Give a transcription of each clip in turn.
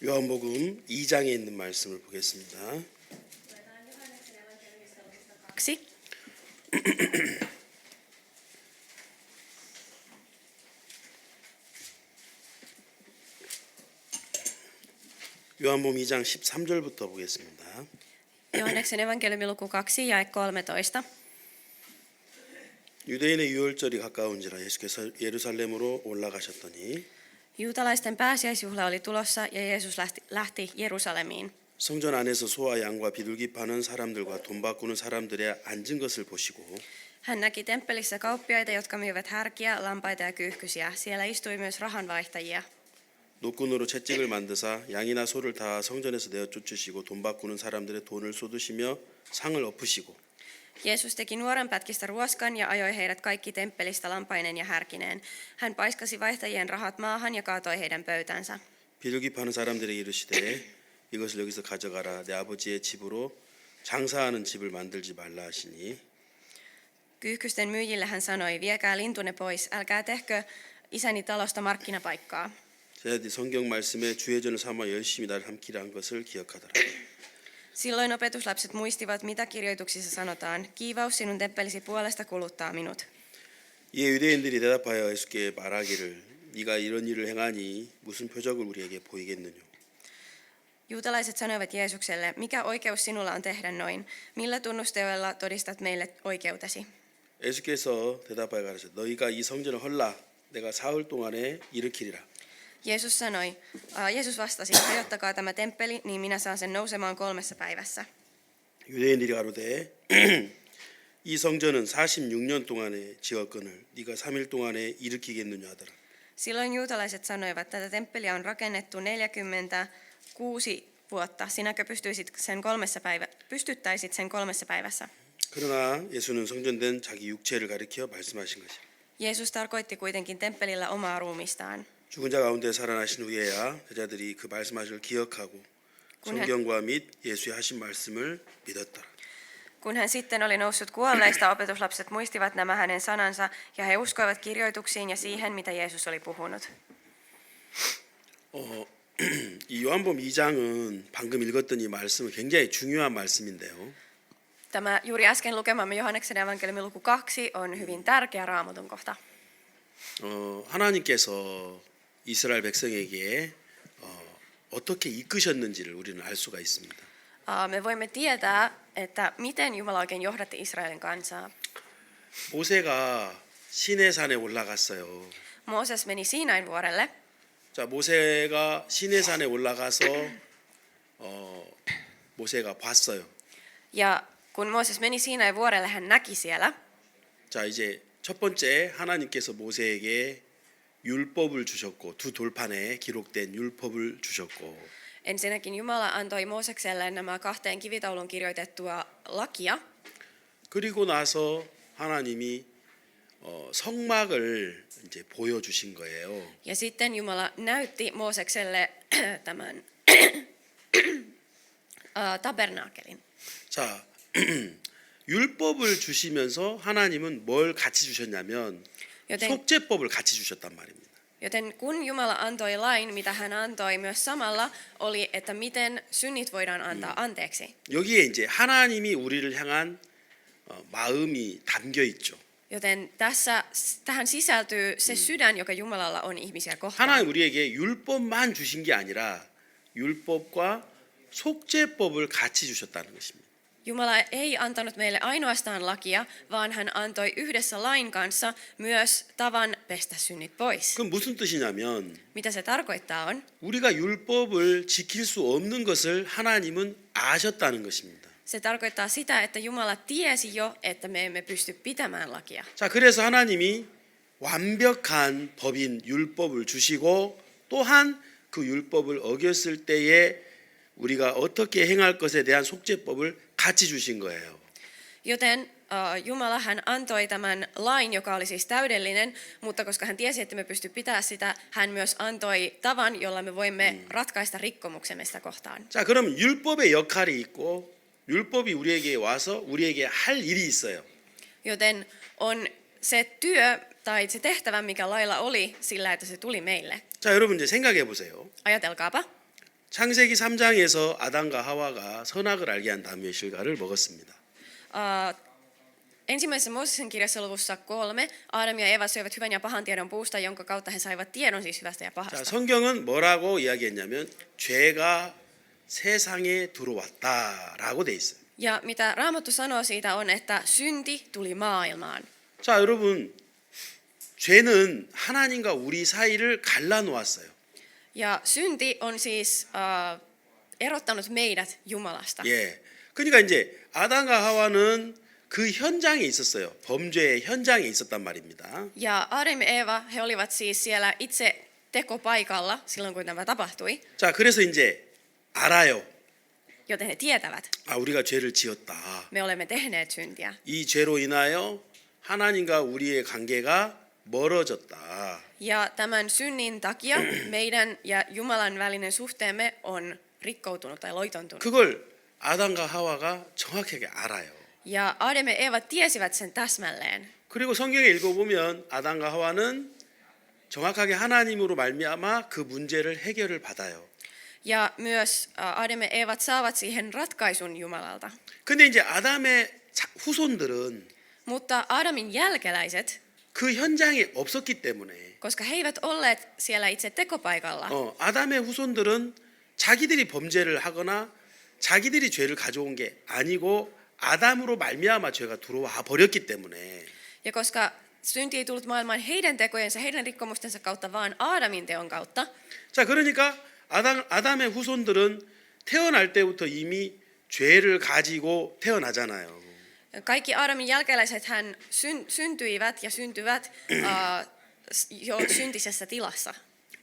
요한복음 2장에 있는 말씀을 보겠습니다. 2. 요한복음 2장 13절부터 보겠습니다. Johanneksen evankeliumi luku 2 jae 13. 유대인의 유월절이 가까운지라 예수께서 예루살렘으로 올라가셨더니 Juutalaisten pääsiäisjuhla oli tulossa ja Jeesus lähti Jerusalemiin. 성전 안에서 소와 양과 비둘기 파는 사람들과 돈 바꾸는 사람들의 앉은 것을 보시고 Hän näki temppelissä kauppiaita, jotka myyvät härkiä, lampaita ja kyyhkysiä. Siellä istui myös rahanvaihtajia. 노끈으로 채찍을 만드사 양이나 소를 다 성전에서 내어 쫓으시고 돈 바꾸는 사람들의 돈을 쏟으시며 상을 엎으시고 Jeesus teki nuorenpätkistä ruoskan ja ajoi heidät kaikki temppelistä lampainen ja härkineen. Hän paiskasi vaihtajien rahat maahan ja kaatoi heidän pöytänsä. 비둘기 파는 사람들에게 이르시되 이것을 여기서 가져가라 내 아버지의 집으로 장사하는 집을 만들지 말라 하시니 Kyyhkysten myyjille hän sanoi, viekää lintunne pois, älkää tehkö isäni talosta markkinapaikkaa. 제가 성경 말씀에 주의전을 삼아 열심히 나를 함키라 한 것을 기억하더라. Silloin opetuslapset muistivat, mitä kirjoituksissa sanotaan. Kiivaus sinun temppelisi puolesta kuluttaa minut. 이에 유대인들이 대답하여 예수께 말하기를 네가 이런 일을 행하니 무슨 표적을 우리에게 보이겠느냐. Juutalaiset sanoivat Jeesukselle, mikä oikeus sinulla on tehdä noin? Millä tunnusteoilla todistat meille oikeutesi? 예수께서 대답하여 가라사대 너희가 이 성전을 헐라 내가 사흘 동안에 일으키리라. Jeesus vastasi, hajottakaa tämä temppeli, niin minä saan sen nousemaan 3 päivässä. 유대인들이 가로되 이 성전은 46년 동안에 지었거늘 네가 3일 동안에 일으키겠느냐 하더라. Silloin juutalaiset sanoivat, tätä temppeliä on rakennettu 46 vuotta. Sinäkö pystyttäisit sen 3 päivässä? 그러나 예수는 성전된 자기 육체를 가리켜 말씀하신 것이야. Jeesus tarkoitti kuitenkin temppelillä omaa ruumistaan. 죽은 자 가운데 살아나신 후에야 제자들이 그 말씀하신 걸 기억하고 성경과 및 예수의 하신 말씀을 믿었더라. Kun hän sitten oli noussut kuolleista, opetuslapset muistivat nämä hänen sanansa ja he uskoivat kirjoituksiin ja siihen, mitä Jeesus oli puhunut. 이 요한복음 2장은 방금 읽었던 이 말씀은 굉장히 중요한 말씀인데요. Tämä juuri äsken lukemamme Johanneksen evankeliumin luku 2 on hyvin tärkeä Raamatun kohta. 하나님께서 이스라엘 백성에게 어떻게 이끄셨는지를 우리는 알 수가 있습니다. Me voimme tietää, että miten Jumala oikein johdatti Israelin kansaa. 모세가 시내산에 올라갔어요. Mooses meni Siinain vuorelle. 자, 모세가 시내산에 올라가서 모세가 봤어요. Ja kun Mooses meni Siinain vuorelle, hän näki siellä. 자, 이제 첫 번째 하나님께서 모세에게 율법을 주셨고 두 돌판에 기록된 율법을 주셨고 Ensinnäkin Jumala antoi Moosekselle nämä 2 kivitauluun kirjoitettua lakia. 그리고 나서 하나님이 성막을 이제 보여주신 거예요. Ja sitten Jumala näytti Moosekselle tämän tabernaakelin. 자, 율법을 주시면서 하나님은 뭘 같이 주셨냐면 속죄법을 같이 주셨단 말입니다. Joten kun Jumala antoi lain, mitä hän antoi myös samalla, oli, että miten synnit voidaan antaa anteeksi. 여기에 이제 하나님이 우리를 향한 마음이 담겨 있죠. Joten tähän sisältyy se sydän, joka Jumalalla on ihmisiä kohtaan. 하나님 우리에게 율법만 주신 게 아니라 율법과 속죄법을 같이 주셨다는 것입니다. Jumala ei antanut meille ainoastaan lakia, vaan hän antoi yhdessä lain kanssa myös tavan pestä synnit pois. 그럼 무슨 뜻이냐면 Mitä se tarkoittaa on? 우리가 율법을 지킬 수 없는 것을 하나님은 아셨다는 것입니다. Se tarkoittaa sitä, että Jumala tiesi jo, että me emme pysty pitämään lakia. 자, 그래서 하나님이 완벽한 법인 율법을 주시고 또한 그 율법을 어겼을 때에 우리가 어떻게 행할 것에 대한 속죄법을 같이 주신 거예요. Joten Jumala hän antoi tämän lain, joka oli siis täydellinen, mutta koska hän tiesi, että me pysty pitämään sitä, hän myös antoi tavan, jolla me voimme ratkaista rikkomuksemme sitä kohtaan. 자, 그럼 율법의 역할이 있고 율법이 우리에게 와서 우리에게 할 일이 있어요. Joten on se työ tai se tehtävä, mikä lailla oli sillä, että se tuli meille. 자, 여러분 이제 생각해 보세요. Ajatelkaapa. 창세기 3장에서 아담과 하와가 선악을 알게 한 다음에 실과를 먹었습니다. Ensimmäisessä Mooseksen kirjassa luvussa 3 Aadam ja Eeva syövät hyvän ja pahan tiedon puusta, jonka kautta he saivat tiedon siis hyvästä ja 자, pahasta. 성경은 뭐라고 이야기했냐면 죄가 세상에 들어왔다라고 돼 있어요. Ja mitä Raamattu sanoo siitä on, että synti tuli maailmaan. 자, 여러분, 죄는 하나님과 우리 사이를 갈라놓았어요. Ja synti on siis erottanut meidät Jumalasta. 예. 그러니까 이제 아담과 하와는 그 현장에 있었어요. 범죄의 현장에 있었단 말입니다. Ja Adam ja Eeva, he olivat siis siellä itse tekopaikalla silloin, kun tämä tapahtui, 자, 그래서 이제 알아요. joten he tietävät, 아, 우리가 죄를 지었다. me olemme tehneet syntiä. 이 죄로 인하여 하나님과 우리의 관계가 멀어졌다. Ja tämän synnin takia meidän ja Jumalan välinen suhteemme on rikkoutunut tai loitontunut. 그걸 아담과 하와가 정확하게 알아요. Ja Adam ja Eeva tiesivät sen täsmälleen. 그리고 성경에 읽어보면 아담과 하와는 정확하게 하나님으로 말미암아 그 문제를 해결을 받아요. Ja myös Adam ja Eeva saavat siihen ratkaisun Jumalalta. 근데 이제 아담의 후손들은 Mutta Adamin jälkeläiset, 그 현장에 없었기 때문에 koska he eivät olleet siellä itse tekopaikalla, 아담의 후손들은 자기들이 범죄를 하거나 자기들이 죄를 가져온 게 아니고 아담으로 말미암아 죄가 들어와 버렸기 때문에 ja koska synti ei tullut maailmaan heidän tekojensa, heidän rikkomustensa kautta, vaan Aadamin teon kautta, 자, 그러니까 아담의 후손들은 태어날 때부터 이미 죄를 가지고 태어나잖아요. kaikki Aadamin jälkeläiset hän syntyivät ja syntyvät jo syntisessä tilassa.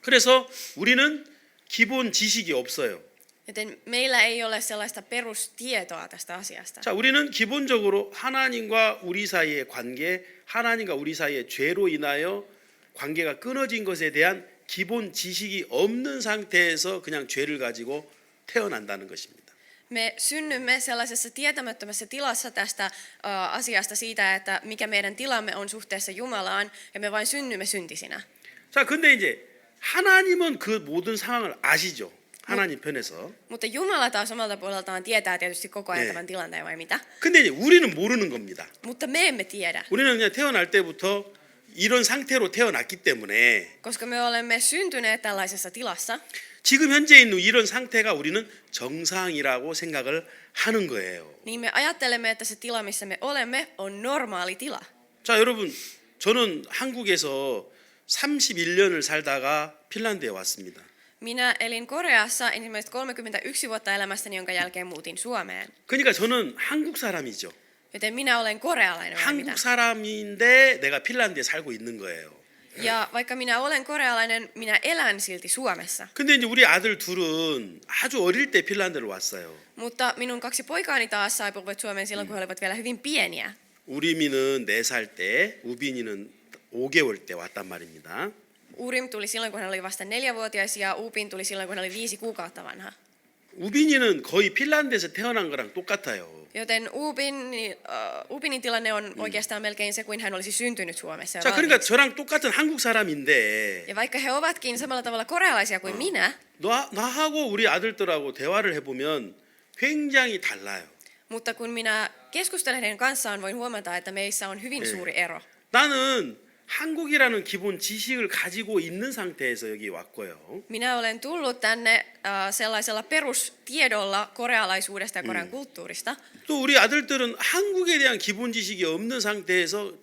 그래서 우리는 기본 지식이 없어요. Joten meillä ei ole sellaista perustietoa tästä asiasta. 자, 우리는 기본적으로 하나님과 우리 사이의 관계, 하나님과 우리 사이의 죄로 인하여 관계가 끊어진 것에 대한 기본 지식이 없는 상태에서 그냥 죄를 가지고 태어난다는 것입니다. Me synnymme sellaisessa tietämättömässä tilassa tästä asiasta siitä, että mikä meidän tilamme on suhteessa Jumalaan, ja me vain synnymme syntisinä. 자, 근데 이제 하나님은 그 모든 상황을 아시죠? 하나님 편에서. Mutta Jumala taas omalta puoleltaan tietää tietysti koko ajan 네. tämän tilanteen, vai mitä? 근데 이제 우리는 모르는 겁니다. Mutta me emme tiedä, 우리는 그냥 태어날 때부터 이런 상태로 태어났기 때문에 koska me olemme syntyneet tällaisessa tilassa. 지금 현재 있는 이런 상태가 우리는 정상이라고 생각을 하는 거예요. Niin me ajattelemme, että se tila, missä me olemme, on normaali tila. 자, 여러분, 저는 한국에서 31년을 살다가 핀란드에 왔습니다. Minä elin Koreassa ensimmäiset 31 vuotta elämästäni, jonka jälkeen muutin Suomeen. 그러니까 저는 한국 사람이죠. Joten minä olen korealainen, vai mitä? 한국 사람인데 내가 핀란드에 살고 있는 거예요. Ja vaikka minä olen korealainen, minä elän silti Suomessa. 근데 이제 우리 아들 둘은 아주 어릴 때 핀란드를 왔어요. Mutta minun 2 poikaani taas saapuivat Suomeen silloin, kun he olivat vielä hyvin pieniä. 우리미는 4살 때, 우빈이는 5개월 때 왔단 말입니다. Urim tuli silloin, kun hän oli vasta 4-vuotias, ja Upin tuli silloin, kun hän oli 5 kuukautta vanha. 우빈이는 거의 핀란드에서 태어난 거랑 똑같아요. Joten Upinin tilanne on oikeastaan melkein se, kuin hän olisi syntynyt Suomessa. 자, 그러니까 저랑 똑같은 한국 사람인데 Ja vaikka he ovatkin samalla tavalla korealaisia kuin minä, 나하고 우리 아들들하고 대화를 해보면 굉장히 달라요. mutta kun minä keskustelen heidän kanssaan, voin huomata, että meissä on hyvin suuri ero. 나는 한국이라는 기본 지식을 가지고 있는 상태에서 여기 왔고요. Minä olen tullut tänne sellaisella perustiedolla korealaisuudesta ja Korean kulttuurista. 또 우리 아들들은 한국에 대한 기본 지식이 없는 상태에서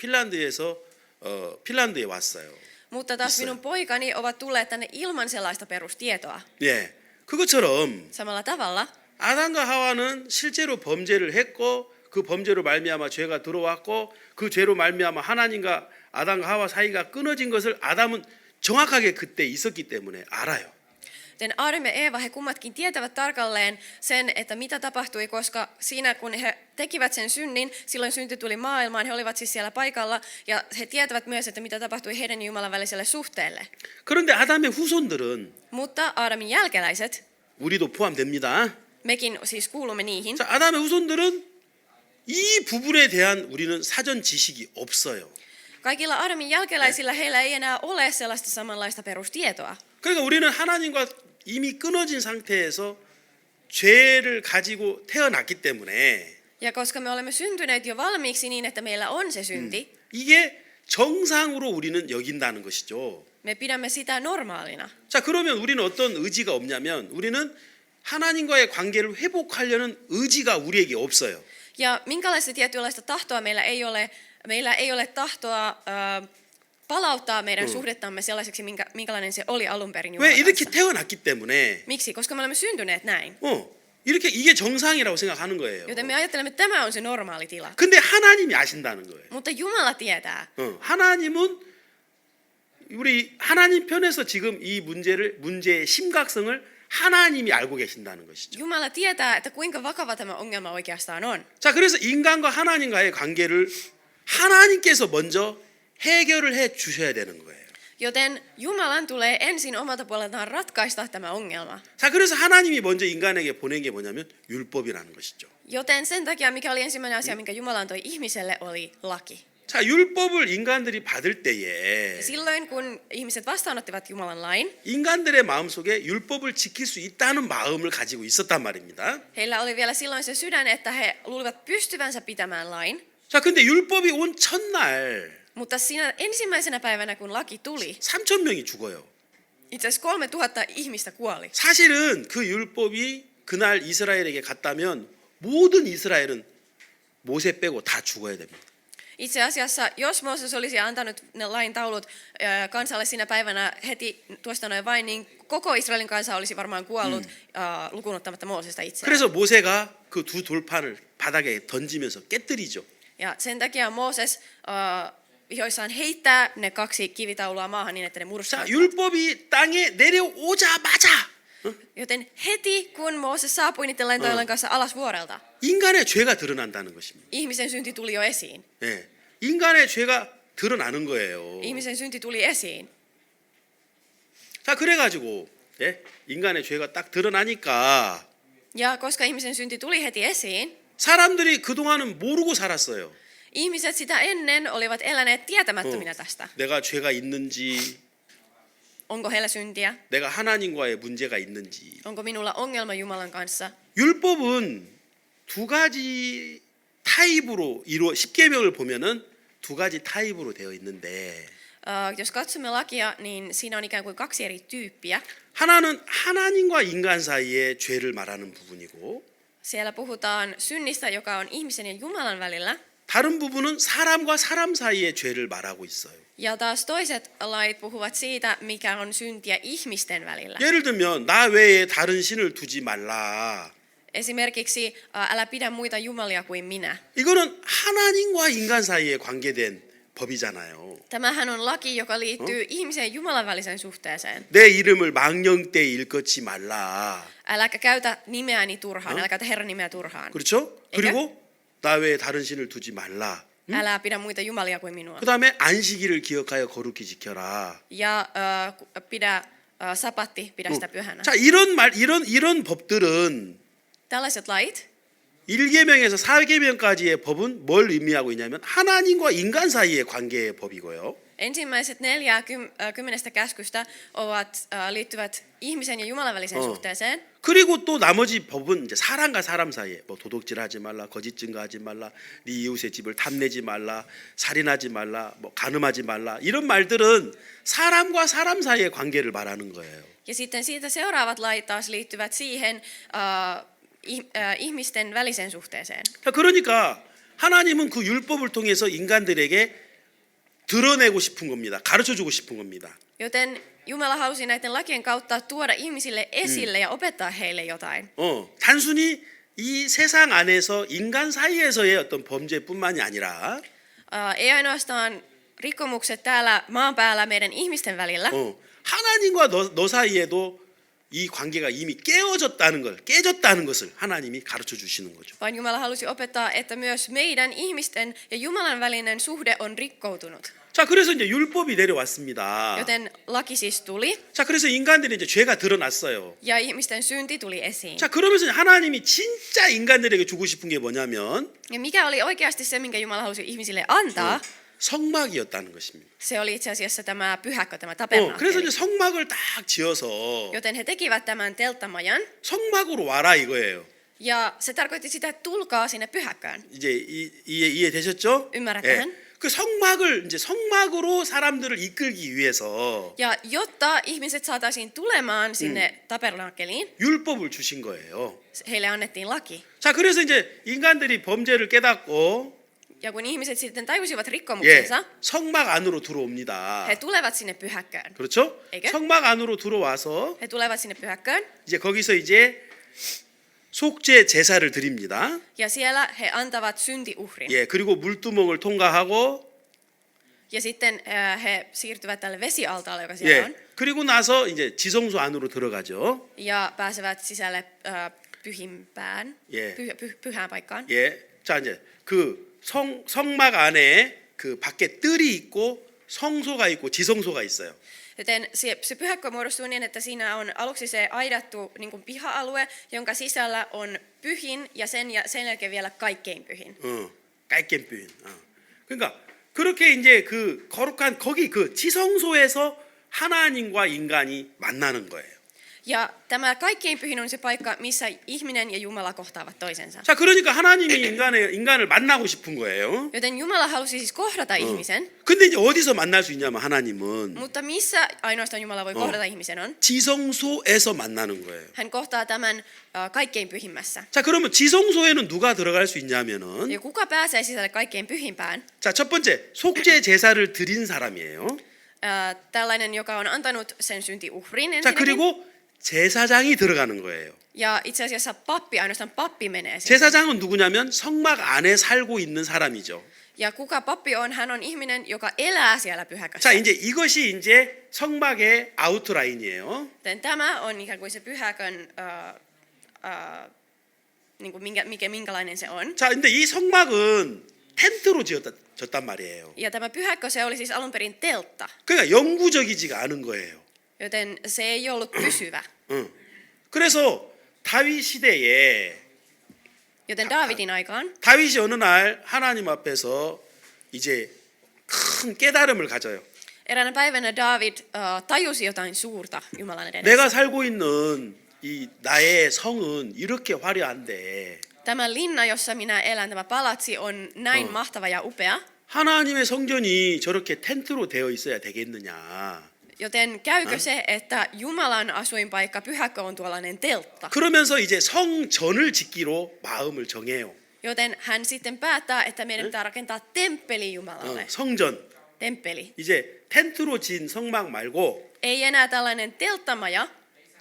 핀란드에 왔어요. Mutta taas minun poikani ovat tulleet tänne ilman sellaista perustietoa. 예, 그것처럼 Samalla tavalla 아담과 하와는 실제로 범죄를 했고 그 범죄로 말미암아 죄가 들어왔고 그 죄로 말미암아 하나님과 아담과 하와 사이가 끊어진 것을 아담은 정확하게 그때 있었기 때문에 알아요. Joten Adam ja Eeva, he kummatkin tietävät tarkalleen sen, että mitä tapahtui, koska siinä kun he tekivät sen synnin, silloin synti tuli maailmaan, he olivat siis siellä paikalla, ja he tietävät myös, että mitä tapahtui heidän ja Jumalan väliselle suhteelle. 그런데 아담의 후손들은 Mutta Aadamin jälkeläiset, 우리도 포함됩니다. mekin siis kuulumme niihin, 자, 아담의 후손들은 이 부분에 대한 우리는 사전 지식이 없어요. kaikilla Aadamin jälkeläisillä heillä ei enää ole sellaista samanlaista perustietoa. 그러니까 우리는 하나님과 이미 끊어진 상태에서 죄를 가지고 태어났기 때문에 Ja koska me olemme syntyneet jo valmiiksi niin, että meillä on se synti, 이게 정상으로 우리는 여긴다는 것이죠. me pidämme sitä normaalina. 자, 그러면 우리는 어떤 의지가 없냐면 우리는 하나님과의 관계를 회복하려는 의지가 우리에게 없어요. Ja minkälaista tietynlaista tahtoa meillä ei ole tahtoa palauttaa meidän suhdettamme sellaiseksi, minkälainen se oli alun perin 왜 Jumalan 이렇게 kanssa. 태어났기 때문에 Miksi? Koska me olemme syntyneet näin. 이렇게 이게 정상이라고 생각하는 거예요. Joten me ajattelemme, että tämä on se normaali tila. 근데 하나님이 아신다는 거예요. Mutta Jumala tietää. 하나님은 우리 하나님 편에서 지금 이 문제의 심각성을 하나님이 알고 계신다는 것이죠. Jumala tietää, että kuinka vakava tämä ongelma oikeastaan on. 자, 그래서 인간과 하나님과의 관계를 하나님께서 먼저 해결을 해 주셔야 되는 거예요. Joten Jumalan tulee ensin omalta puoleltaan ratkaista tämä ongelma. 자, 그래서 하나님이 먼저 인간에게 보낸 게 뭐냐면 율법이라는 것이죠. Joten sen takia, mikä oli ensimmäinen asia, minkä Jumala antoi ihmiselle, oli laki. 자, 율법을 인간들이 받을 때에 Ja silloin, kun ihmiset vastaanottivat Jumalan lain, 인간들의 마음속에 율법을 지킬 수 있다는 마음을 가지고 있었단 말입니다. heillä oli vielä silloin se sydän, että he luulivat pystyvänsä pitämään lain. 자, 근데 율법이 온 첫날 Mutta siinä ensimmäisenä päivänä, kun laki tuli, 3,000명이 죽어요. itse asiassa 3000 ihmistä kuoli. 사실은 그 율법이 그날 이스라엘에게 갔다면 모든 이스라엘은 모세 빼고 다 죽어야 됩니다. Itse asiassa, jos Mooses olisi antanut ne lain taulut kansalle siinä päivänä heti tuosta noin vain, niin koko Israelin kansa olisi varmaan kuollut lukuun ottamatta Moosesta itseään. 그래서 모세가 그 두 돌판을 바닥에 던지면서 깨뜨리죠. Ja sen takia Mooses vihoissaan heittää ne 2 kivitaulua maahan niin, että ne 자, murskavat. 율법이 땅에 내려오자마자 Joten heti kun Mooses saapui niiden lentojen kanssa alas vuorelta, 인간의 죄가 드러난다는 것입니다. ihmisen synti tuli jo esiin. 예, 인간의 죄가 드러나는 거예요. Ihmisen synti tuli esiin. 자, 그래가지고 인간의 죄가 딱 드러나니까 Ja koska ihmisen synti tuli heti esiin, 사람들이 그동안은 모르고 살았어요. ihmiset sitä ennen olivat eläneet tietämättöminä tästä. 내가 죄가 있는지, Onko heillä syntiä? 내가 하나님과의 문제가 있는지. Onko minulla ongelma Jumalan kanssa? 율법은 두 가지 타입으로 십계명을 보면은 두 가지 타입으로 되어 있는데 Jos katsomme lakia, niin siinä on ikään kuin 2 eri tyyppiä. 하나는 하나님과 인간 사이의 죄를 말하는 부분이고 Siellä puhutaan synnistä, joka on ihmisen ja Jumalan välillä. 다른 부분은 사람과 사람 사이의 죄를 말하고 있어요. Ja taas toiset lait puhuvat siitä, mikä on syntiä ihmisten välillä. 예를 들면 나 외에 다른 신을 두지 말라. Esimerkiksi älä pidä muita jumalia kuin minä. 이거는 하나님과 인간 사이에 관계된 법이잖아요. Tämähän on laki, joka liittyy ihmisen ja Jumalan väliseen suhteeseen. 내 이름을 망령되이 일컫지 말라. Äläkä käytä nimeäni turhaan, älä käytä Herran nimeä turhaan. 그렇죠? 그리고 나 외에 다른 신을 두지 말라. Älä pidä muita jumalia kuin minua. 그다음에 안식일을 기억하여 거룩히 지켜라. Ja pidä sapatti, pidä sitä pyhänä. 자, 이런 법들은 Tällaiset lait, 1계명에서 4계명까지의 법은 뭘 의미하고 있냐면 하나님과 인간 사이의 관계의 법이고요. ensimmäiset 40 käskystä liittyvät ihmisen ja Jumalan väliseen suhteeseen. 그리고 또 나머지 법은 이제 사람과 사람 사이에 뭐 도둑질하지 말라, 거짓 증거하지 말라, 네 이웃의 집을 탐내지 말라, 살인하지 말라, 뭐 간음하지 말라 이런 말들은 사람과 사람 사이의 관계를 말하는 거예요. Ja sitten siitä seuraavat lait taas liittyvät siihen ihmisten väliseen suhteeseen. 그러니까 하나님은 그 율법을 통해서 인간들에게 드러내고 싶은 겁니다. 가르쳐주고 싶은 겁니다. Joten Jumala halusi näiden lakien kautta tuoda ihmisille esille ja opettaa heille jotain. 단순히 이 세상 안에서 인간 사이에서의 어떤 범죄뿐만이 아니라 Ei ainoastaan rikkomukset täällä maan päällä meidän ihmisten välillä, 하나님과 너 사이에도 이 관계가 이미 깨졌다는 것을 하나님이 가르쳐 주시는 거죠. vaan Jumala halusi opettaa, että myös meidän ihmisten ja Jumalan välinen suhde on rikkoutunut. 자, 그래서 이제 율법이 내려왔습니다. Joten laki siis tuli 자, 그래서 인간들이 이제 죄가 드러났어요. ja ihmisten synti tuli esiin. 자, 그러면서 하나님이 진짜 인간들에게 주고 싶은 게 뭐냐면 Ja mikä oli oikeasti se, minkä Jumala halusi ihmisille antaa? 성막이었다는 것입니다. Se oli itse asiassa tämä pyhäkkö, tämä tabernaakkeli. 그래서 이제 성막을 딱 지어서 Joten he tekivät tämän telttamajan. 성막으로 와라 이거예요. Ja se tarkoitti sitä, että tulkaa sinne pyhäkköön. 이제 이해되셨죠? Ymmärrättehän? 그 성막을 이제 성막으로 사람들을 이끌기 위해서 Ja jotta ihmiset saataisiin tulemaan sinne tabernaakkeliin, 율법을 주신 거예요. heille annettiin laki. 자, 그래서 이제 인간들이 범죄를 깨닫고 Ja kun ihmiset sitten tajusivat 예, rikkomuksensa, 성막 안으로 들어옵니다. he tulevat sinne pyhäkköön. 그렇죠? 에게? 성막 안으로 들어와서 He tulevat sinne pyhäkköön 이제 거기서 이제 속죄 제사를 드립니다. ja siellä he antavat syntiuhrin. 예, 그리고 물두멍을 통과하고 Ja sitten he siirtyvät tälle vesialtaalle, joka siellä on, 예, 그리고 나서 이제 지성소 안으로 들어가죠. ja pääsevät sisälle pyhimpään, 예. pyhään paikkaan. 예, 자 이제 그 성막 안에 그 밖에 뜰이 있고 성소가 있고 지성소가 있어요. Joten se pyhäkkö muodostuu niin, että siinä on aluksi se aidattu niin kuin piha-alue, jonka sisällä on pyhin ja sen jälkeen vielä kaikkein pyhin. 깔겜 bühin. 그러니까 그렇게 이제 그 거룩한 거기 그 지성소에서 하나님과 인간이 만나는 거예요. Ja tämä kaikkein pyhin on se paikka, missä ihminen ja Jumala kohtaavat toisensa. 자, 그러니까 하나님이 인간을 만나고 싶은 거예요. Joten Jumala halusi siis kohdata ihmisen, 근데 이제 어디서 만날 수 있냐면 하나님은 mutta missä ainoastaan Jumala voi kohdata ihmisen on? 지성소에서 만나는 거예요. Hän kohtaa tämän kaikkein pyhimmässä. 자, 그러면 지성소에는 누가 들어갈 수 있냐면은 Ja kuka pääsee sisälle kaikkein pyhimpään? 자, 첫 번째 속죄 제사를 드린 사람이에요. Tällainen, joka on antanut sen syntiuhrin 자, ensinnäkin. 그리고 제사장이 들어가는 거예요. Ja itse asiassa ainoastaan pappi menee sinne. 제사장은 누구냐면 성막 안에 살고 있는 사람이죠. Ja kuka pappi on? Hän on ihminen, joka elää siellä pyhäkössä. 자, 이제 이것이 이제 성막의 아우트라인이에요. Joten tämä on ikään kuin se pyhäkön, niin kuin minkälainen se on. 자, 근데 이 성막은 텐트로 지었단 말이에요. Ja tämä pyhäkkö, se oli siis alun perin teltta. 그러니까 영구적이지가 않은 거예요. Joten se ei ollut pysyvä. 그래서 다윗 시대에 Joten Daavidin aikaan 다윗이 어느 날 하나님 앞에서 이제 큰 깨달음을 가져요. eräänä päivänä Daavid tajusi jotain suurta Jumalan edessä. 내가 살고 있는 이 나의 성은 이렇게 화려한데 Tämä linna, jossa minä elän, tämä palatsi on näin mahtava ja upea. 하나님의 성전이 저렇게 텐트로 되어 있어야 되겠느냐. Joten käykö se, että Jumalan asuinpaikka, pyhäkkö on tuollainen teltta? 그러면서 이제 성전을 짓기로 마음을 정해요. Joten hän sitten päättää, että meidän pitää rakentaa temppeli Jumalalle. 성전. Temppeli. 이제 텐트로 진 성막 말고 Ei enää tällainen telttamaja.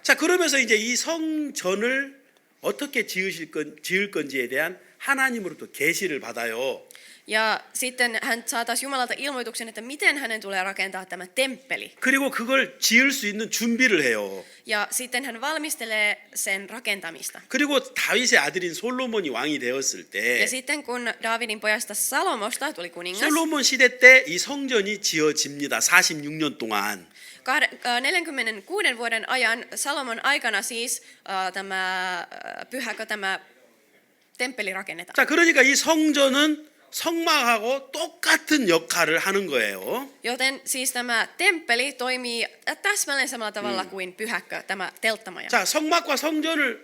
자, 그러면서 이제 이 성전을 어떻게 지을 건지에 대한 하나님으로부터 계시를 받아요. Ja sitten hän saa taas Jumalalta ilmoituksen, että miten hänen tulee rakentaa tämä temppeli. 그리고 그걸 지을 수 있는 준비를 해요. Ja sitten hän valmistelee sen rakentamista. 그리고 다윗의 아들인 솔로몬이 왕이 되었을 때 Ja sitten kun Daavidin pojasta Salomosta tuli kuningas, 솔로몬 시대 때 이 성전이 지어집니다. 46년 동안. 46 vuoden ajan Salomon aikana siis tämä pyhäkö, tämä temppeli rakennetaan. 자, 그러니까 이 성전은 성막하고 똑같은 역할을 하는 거예요. Joten siis tämä temppeli toimii täsmälleen samalla tavalla kuin pyhäkkö, tämä telttamaja. 자,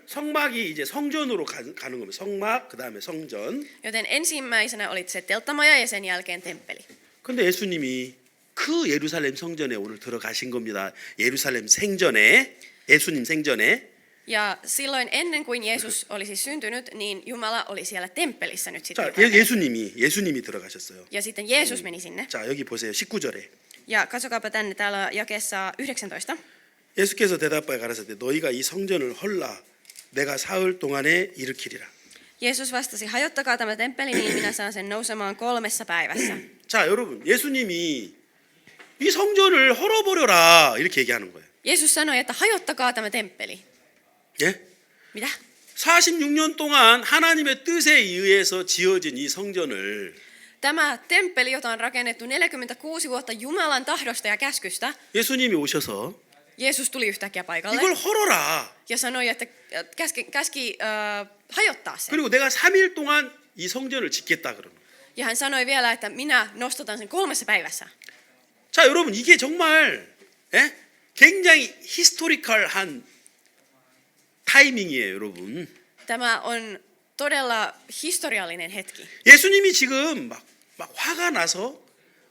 성막이 이제 성전으로 가는 겁니다. 성막, 그다음에 성전. Joten ensimmäisenä oli se telttamaja ja sen jälkeen temppeli. 근데 예수님이 그 예루살렘 성전에 오늘 들어가신 겁니다. 예루살렘 생전에, 예수님 생전에. Ja silloin ennen kuin Jeesus oli siis syntynyt, niin Jumala oli siellä temppelissä nyt sitten. 자, 예수님이 들어가셨어요. Ja sitten Jeesus meni sinne. 자, 여기 보세요. 19절에. Ja katsokaapa tänne, täällä jakeessa 19. 예수께서 대답하여 가라사대 너희가 이 성전을 헐라 내가 사흘 동안에 일으키리라. Jeesus vastasi, hajottakaa tämä temppeli, niin minä saan sen nousemaan 3 päivässä. 자, 여러분, 예수님이 이 성전을 헐어버려라 이렇게 얘기하는 거예요. Jeesus sanoi, että hajottakaa tämä temppeli. 예? Mitä? 46년 동안 하나님의 뜻에 의해서 지어진 이 성전을 Tämä temppeli, jota on rakennettu 46 vuotta Jumalan tahdosta ja käskystä, 예수님이 오셔서 Jeesus tuli yhtäkkiä paikalle 이걸 헐어라. ja sanoi, että käski hajottaa sen. 그리고 내가 3일 동안 이 성전을 짓겠다 그러는. Ja hän sanoi vielä, että minä nostatan sen 3 päivässä. 자, 여러분 이게 정말 예? 굉장히 히스토리컬한 타이밍이에요, 여러분. Tämä on todella historiallinen hetki. 예수님이 지금 막 화가 나서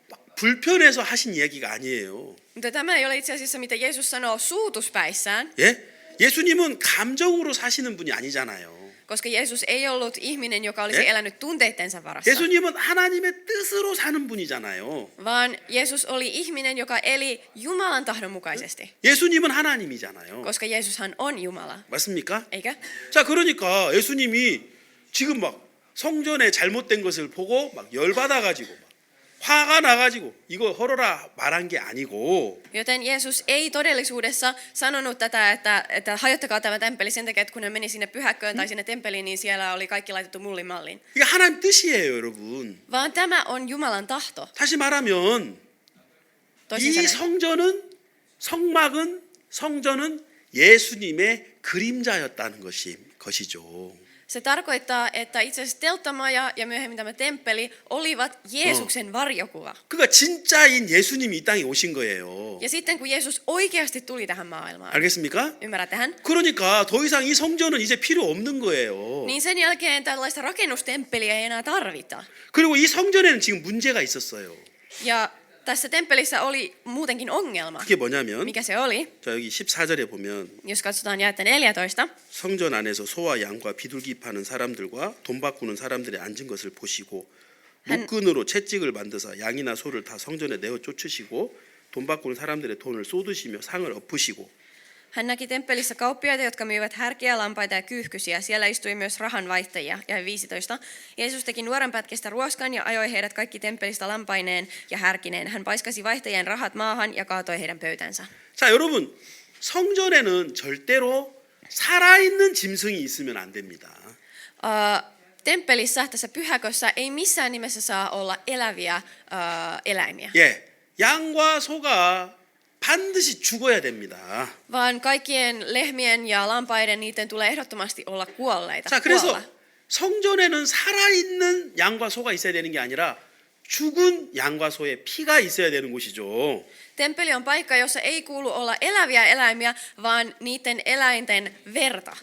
막 불편해서 하신 이야기가 아니에요. Mutta tämä ei ole itse asiassa, mitä Jeesus sanoo suutuspäissään, 예? 예수님은 감정으로 사시는 분이 아니잖아요. koska Jeesus ei ollut ihminen, joka olisi elänyt tunteittensa varassa, 예수님은 하나님의 뜻으로 사는 분이잖아요. vaan Jeesus oli ihminen, joka eli Jumalan tahdon mukaisesti, 예수님은 하나님이잖아요. koska Jeesushan on Jumala, 맞습니까? eikä? 자, 그러니까 예수님이 지금 막 성전에 잘못된 것을 보고 막 열받아 가지고 막 화가 나 가지고 이거 헐어라 말한 게 아니고 Joten Jeesus ei todellisuudessa sanonut tätä, että hajottakaa tämä temppeli sen takia, että kun hän meni sinne pyhäkköön tai sinne temppeliin, niin siellä oli kaikki laitettu mullimalliin. 이게 하나님 뜻이에요, 여러분. Vaan tämä on Jumalan tahto. 다시 말하면 Toisin 이 sanoen, 성전은 예수님의 그림자였다는 것이죠. se tarkoittaa, että itse asiassa telttamaja ja myöhemmin tämä temppeli olivat Jeesuksen varjokuva. 그러니까 진짜인 예수님이 이 땅에 오신 거예요. Ja sitten kun Jeesus oikeasti tuli tähän maailmaan, 알겠습니까? ymmärrättehän? 그러니까 더 이상 이 성전은 이제 필요 없는 거예요. Niin sen jälkeen tällaista rakennustemppeliä ei enää tarvita. 그리고 이 성전에는 지금 문제가 있었어요. Ja tässä temppelissä oli muutenkin ongelma. 그게 뭐냐면 Mikä se oli? 자, 여기 14절에 보면 Jos katsotaan jaetta 14. 성전 안에서 소와 양과 비둘기 파는 사람들과 돈 바꾸는 사람들이 앉은 것을 보시고 목끈으로 채찍을 만드사 양이나 소를 다 성전에 내어 쫓으시고 돈 바꾸는 사람들의 돈을 쏟으시며 상을 엎으시고 Hän näki temppelissä kauppiaita, jotka myivät härkiä, lampaita ja kyyhkysiä. Siellä istui myös rahanvaihtajia. Ja 15. Jeesus teki nuorenpätkistä ruoskan ja ajoi heidät kaikki temppelistä lampaineen ja härkineen. Hän paiskasi vaihtajien rahat maahan ja kaatoi heidän pöytänsä. 자, 여러분 성전에는 절대로 살아있는 짐승이 있으면 안 됩니다. Temppelissä, tässä pyhäkössä, ei missään nimessä saa olla eläviä eläimiä. 예, 양과 소가 반드시 죽어야 됩니다. Vaan kaikkien lehmien ja lampaiden, niiden tulee ehdottomasti olla kuolleita. 자, 그래서 kuolla. 성전에는 살아있는 양과 소가 있어야 되는 게 아니라 죽은 양과 소의 피가 있어야 되는 곳이죠. Temppeli on paikka, jossa ei kuulu olla eläviä eläimiä, vaan niiden eläinten verta.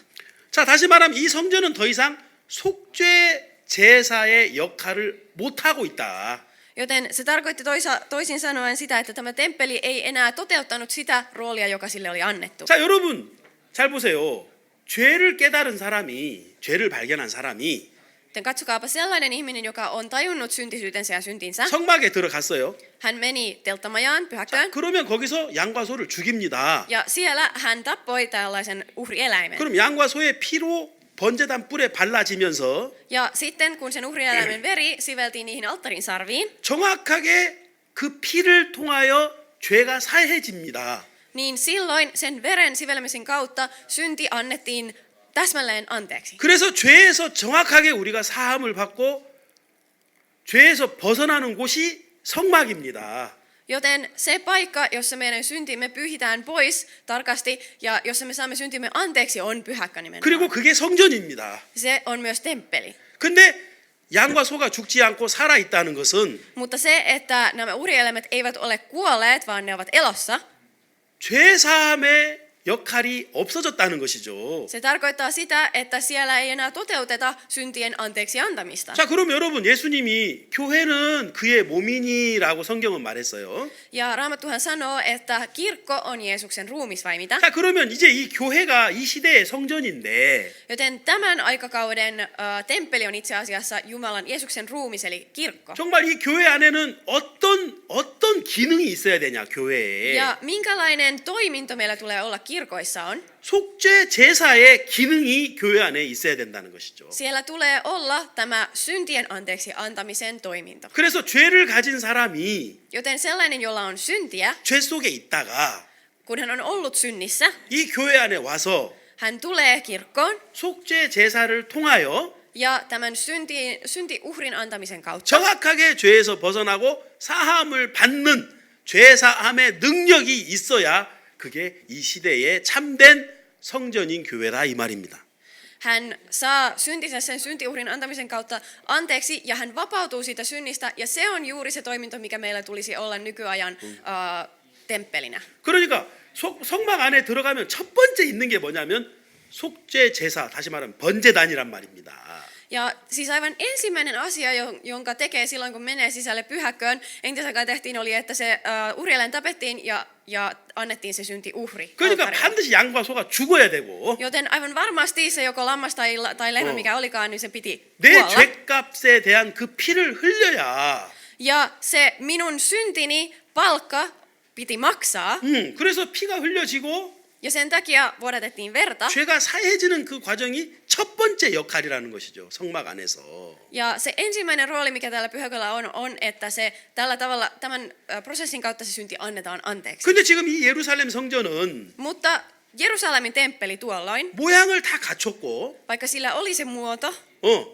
자, 다시 말하면 이 성전은 더 이상 속죄 제사의 역할을 못 하고 있다. Joten se tarkoitti toisin sanoen sitä, että tämä temppeli ei enää toteuttanut sitä roolia, joka sille oli annettu. 자, 여러분 잘 보세요. 죄를 깨달은 사람이, 죄를 발견한 사람이 Joten katsokaapa sellainen ihminen, joka on tajunnut syntisyytensä ja syntinsä. 성막에 들어갔어요. Hän meni telttamajaan, 자, pyhäkköön, 그러면 거기서 양과 소를 죽입니다. ja siellä hän tappoi tällaisen uhrieläimen. 그럼 양과 소의 피로 번제단 뿔에 발라지면서 Ja sitten kun sen uhrieläimen veri siveltiin niihin alttarin sarviin, 정확하게 그 피를 통하여 죄가 사해집니다. niin silloin sen veren sivelmisen kautta synti annettiin täsmälleen anteeksi. 그래서 죄에서 정확하게 우리가 사함을 받고 죄에서 벗어나는 곳이 성막입니다. Joten se paikka, jossa meidän syntimme pyhitään pois tarkasti ja jossa me saamme syntimme anteeksi, on pyhäkkö nimenomaan. 그리고 그게 성전입니다. Se on myös temppeli. 근데 양과 소가 죽지 않고 살아 있다는 것은 Mutta se, että nämä uhrieläimet eivät ole kuolleet, vaan ne ovat elossa, 죄 사함의 역할이 없어졌다는 것이죠. se tarkoittaa sitä, että siellä ei enää toteuteta syntien anteeksi antamista. 자, 그럼 여러분 예수님이 교회는 그의 몸이니라고 성경은 말했어요. Ja Raamattuhan sanoo, että kirkko on Jeesuksen ruumis vai mitä? 자, 그러면 이제 이 교회가 이 시대의 성전인데 Joten tämän aikakauden temppeli on itse asiassa Jumalan Jeesuksen ruumis eli kirkko. 정말 이 교회 안에는 어떤 기능이 있어야 되냐 교회에. Ja minkälainen toiminto meillä tulee olla kirkoissa on? 속죄 제사의 기능이 교회 안에 있어야 된다는 것이죠. Siellä tulee olla tämä syntien anteeksi antamisen toiminto. 그래서 죄를 가진 사람이 Joten sellainen, jolla on syntiä, 죄 속에 있다가 kun hän on ollut synnissä, 이 교회 안에 와서 hän tulee kirkkoon 속죄 제사를 통하여 ja tämän syntiuhrin antamisen kautta 정확하게 죄에서 벗어나고 사함을 받는 죄사함의 능력이 있어야 그게 이 시대의 참된 성전인 교회다 이 말입니다. hän saa syntinsä sen syntiuhrin antamisen kautta anteeksi ja hän vapautuu siitä synnistä. Ja se on juuri se toiminto, mikä meillä tulisi olla nykyajan temppelinä. 그러니까 성막 안에 들어가면 첫 번째 있는 게 뭐냐면 속죄 제사, 다시 말하면 번제단이란 말입니다. Ja siis aivan ensimmäinen asia, jonka tekee silloin, kun menee sisälle pyhäkköön, entisaikaan tehtiin, oli, että se urieläin tapettiin ja annettiin se syntiuhri. 그러니까 alttarilla. 반드시 양과 소가 죽어야 되고 Joten aivan varmasti se joko lammas tai lehmä, mikä olikaan, niin se piti 내 kuolla. 죄값에 대한 그 피를 흘려야 Ja se minun syntini palkka piti maksaa. 그래서 피가 흘려지고 Ja sen takia vuodatettiin verta. 죄가 사해지는 그 과정이 첫 번째 역할이라는 것이죠. 성막 안에서. Ja se ensimmäinen rooli, mikä tällä pyhäköllä on, että se tällä tavalla, tämän prosessin kautta se synti annetaan anteeksi. 근데 지금 이 예루살렘 성전은 Mutta Jerusalemin temppeli tuolloin, 모양을 다 갖췄고 vaikka sillä oli se muoto,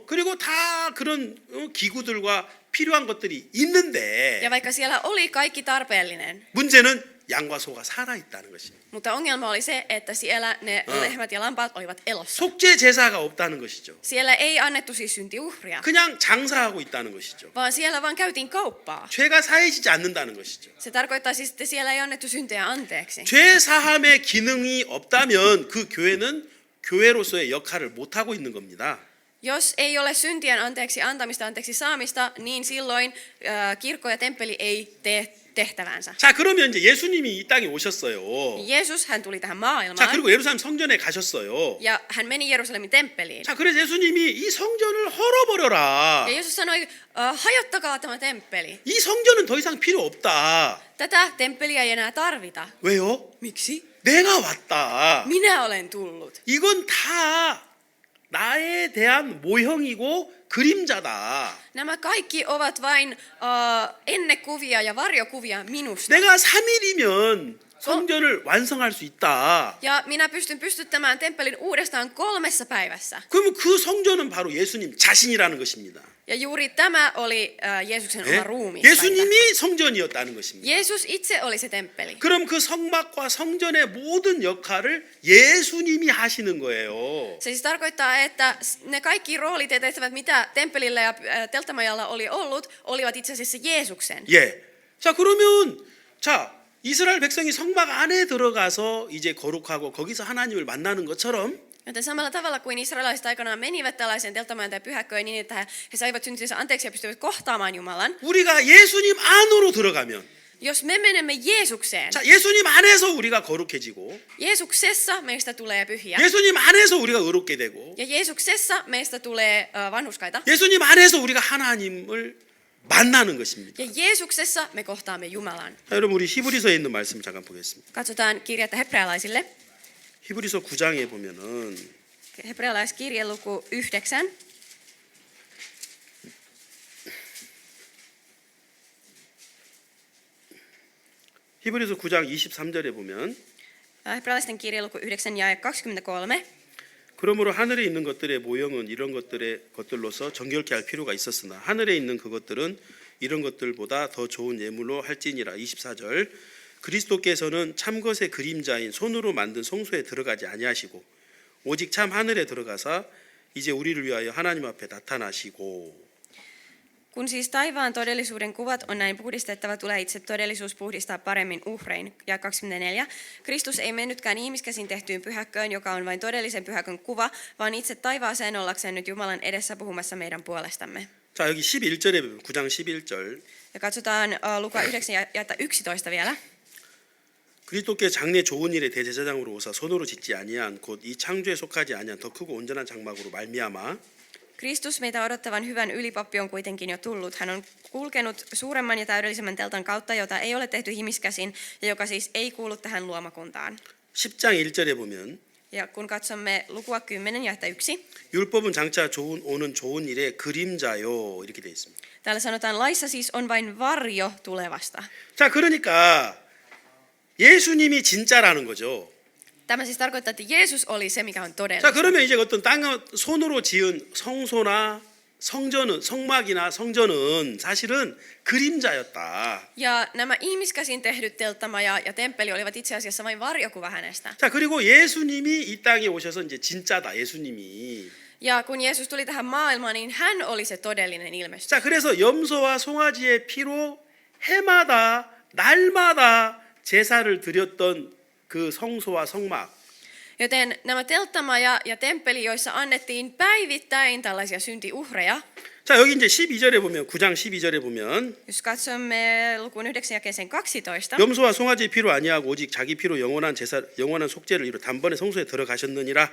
그리고 다 그런 기구들과 필요한 것들이 있는데 ja vaikka siellä oli kaikki tarpeellinen, 문제는 양과 소가 살아 있다는 것입니다. mutta ongelma oli se, että siellä ne lehmät ja lampaat olivat elossa. 속죄 제사가 없다는 것이죠. Siellä ei annettu siis syntiuhria, 그냥 장사하고 있다는 것이죠. vaan siellä vaan käytiin kauppaa. 죄가 사해지지 않는다는 것이죠. Se tarkoittaa siis, että siellä ei annettu syntejä anteeksi. 죄 사함의 기능이 없다면 그 교회는 교회로서의 역할을 못 하고 있는 겁니다. Jos ei ole syntien anteeksi antamista, anteeksi saamista, niin silloin kirkko ja temppeli ei tee tehtävänsä. 자, 그러면 이제 예수님이 이 땅에 오셨어요. Jeesus, hän tuli tähän 자, maailmaan 그리고 예루살렘 성전에 가셨어요. ja hän meni Jerusalemin temppeliin. 자, 그래서 예수님이 이 성전을 헐어버려라. Ja Jeesus sanoi, hajottakaa tämä temppeli. 이 성전은 더 이상 필요 없다. Tätä temppeliä ei enää tarvita. 왜요? Miksi? 내가 왔다. Minä olen tullut. 이건 다 나에 대한 모형이고 그림자다. Nämä kaikki ovat vain ennekuvia ja varjokuvia minusta. 내가 3일이면 성전을 완성할 수 있다. Ja minä pystyn pystyttämään temppelin uudestaan 3 päivässä. 그러면 그 성전은 바로 예수님 자신이라는 것입니다. Ja juuri tämä oli Jeesuksen 예? oma ruumi. 예수님이 성전이었다는 것입니다. Jeesus itse oli se temppeli. 그럼 그 성막과 성전의 모든 역할을 예수님이 하시는 거예요. Se siis tarkoittaa, että ne kaikki roolit ja tehtävät, mitä temppelillä ja telttamajalla oli ollut, olivat itse asiassa Jeesuksen. 예. 자, 그러면 이스라엘 백성이 성막 안에 들어가서 이제 거룩하고 거기서 하나님을 만나는 것처럼 Joten samalla tavalla kuin israelilaiset aikanaan menivät tällaiseen telttamaan tai pyhäkköön niin, että he saivat syntinsä anteeksi ja pystyivät kohtaamaan Jumalan. 우리가 예수님 안으로 들어가면 Jos me menemme Jeesukseen, 자, 예수님 안에서 우리가 거룩해지고 Jeesuksessa meistä tulee pyhiä. 예수님 안에서 우리가 의롭게 되고 Ja Jeesuksessa meistä tulee vanhurskaita. 예수님 안에서 우리가 하나님을 만나는 것입니다. Ja Jeesuksessa me kohtaamme Jumalan. 자, 여러분 우리 히브리서에 있는 말씀 잠깐 보겠습니다. Katsotaan kirjettä hebrealaisille. 히브리서 9장에 보면은 Hebrealaiskirje luku 9. 히브리서 9장 23절에 보면 Hebrealaisten kirje luku 9 jae 23. 그러므로 하늘에 있는 것들의 모형은 이런 것들로서 정결케 할 필요가 있었으나 하늘에 있는 그것들은 이런 것들보다 더 좋은 예물로 할지니라. 24절 그리스도께서는 참 것의 그림자인 손으로 만든 성소에 들어가지 아니하시고 오직 참 하늘에 들어가사 이제 우리를 위하여 하나님 앞에 나타나시고. Kun siis taivaan todellisuuden kuvat on näin puhdistettava, tulee itse todellisuus puhdistaa paremmin uhrein. Ja 24. Kristus ei mennytkään ihmiskäsin tehtyyn pyhäkköön, joka on vain todellisen pyhäkön kuva, vaan itse taivaaseen ollakseen nyt Jumalan edessä puhumassa meidän puolestamme. 자, 여기 11절에 보면 9장 11절 Ja katsotaan Luka 9 ja 11 vielä. 그리스도께 장래 좋은 일의 대제사장으로 오사 손으로 짓지 아니한 곧 이 창조에 속하지 아니한 더 크고 온전한 장막으로 말미암아 Kristus meitä odottavan hyvän ylipappi on kuitenkin jo tullut. Hän on kulkenut suuremman ja täydellisemmän teltan kautta, jota ei ole tehty ihmiskäsin ja joka siis ei kuulu tähän luomakuntaan. 10장 1절에 보면 Ja kun katsomme lukua 10 ja 1, 율법은 장차 오는 좋은 일의 그림자요 이렇게 되어 있습니다. täällä sanotaan, laissa siis on vain varjo tulevasta. 자, 그러니까 예수님이 진짜라는 거죠. Tämä siis tarkoittaa, että Jeesus oli se, mikä on 자, todellista. 그러면 이제 어떤 손으로 지은 성소나 성전은 성막이나 성전은 사실은 그림자였다. Ja nämä ihmiskäsin tehdyt telttamaja ja temppeli olivat itse asiassa vain varjokuva hänestä. 자, 그리고 예수님이 이 땅에 오셔서 이제 진짜다. 예수님이. Ja kun Jeesus tuli tähän maailmaan, niin hän oli se todellinen ilmestys. 자, 그래서 염소와 송아지의 피로 해마다 날마다 제사를 드렸던 그 성소와 성막. Joten nämä telttamaja ja temppeli, joissa annettiin päivittäin tällaisia syntiuhreja. 자, 여기 이제 12절에 보면 9장 12절에 보면 Jos katsomme lukuun 9 jakeeseen 12. 염소와 송아지의 피로 아니하고 오직 자기 피로 영원한 속죄를 이루 단번에 성소에 들어가셨느니라.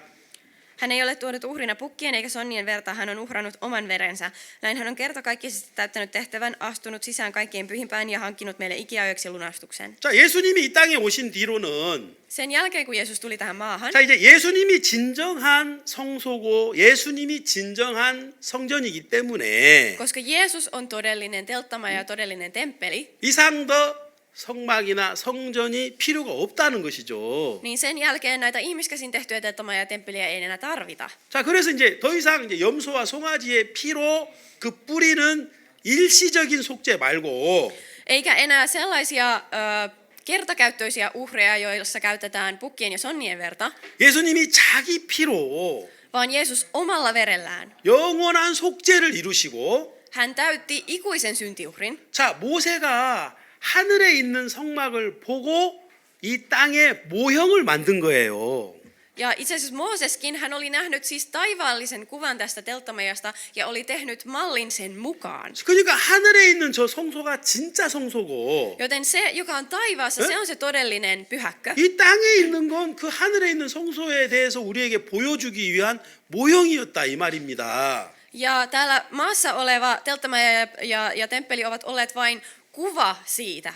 Hän ei ole tuonut uhrina pukkien eikä sonnien verta, hän on uhrannut oman verensä. Näin hän on kertakaikkisesti täyttänyt tehtävän, astunut sisään kaikkien pyhimpään ja hankkinut meille ikiajoiksi lunastuksen. 자, 예수님이 이 땅에 오신 뒤로는 Sen jälkeen, kun Jeesus tuli tähän maahan, 자, 이제 예수님이 진정한 성소고 예수님이 진정한 성전이기 때문에 koska Jeesus on todellinen telttamaja ja todellinen temppeli, 이상 더 성막이나 성전이 필요가 없다는 것이죠. niin sen jälkeen näitä ihmiskäsin tehtyjä telttamaja ja temppeliä ei enää tarvita. 자, 그래서 이제 더 이상 이제 염소와 송아지의 피로 그 뿌리는 일시적인 속죄 말고 Eikä enää sellaisia kertakäyttöisiä uhreja, joissa käytetään pukkien ja sonnien verta, 예수님이 자기 피로 vaan Jeesus omalla verellään. 영원한 속죄를 이루시고 Hän täytti ikuisen syntiuhrin. 자, 모세가 하늘에 있는 성막을 보고 이 땅에 모형을 만든 거예요. Ja itse asiassa Mooseskin, hän oli nähnyt siis taivaallisen kuvan tästä telttamajasta ja oli tehnyt mallin sen mukaan. 그러니까 하늘에 있는 저 성소가 진짜 성소고 Joten se, joka on taivaassa, se on se todellinen pyhäkkö. 이 땅에 있는 건 그 하늘에 있는 성소에 대해서 우리에게 보여주기 위한 모형이었다 이 말입니다. Ja täällä maassa oleva telttamaja ja temppeli ovat olleet vain kuva siitä.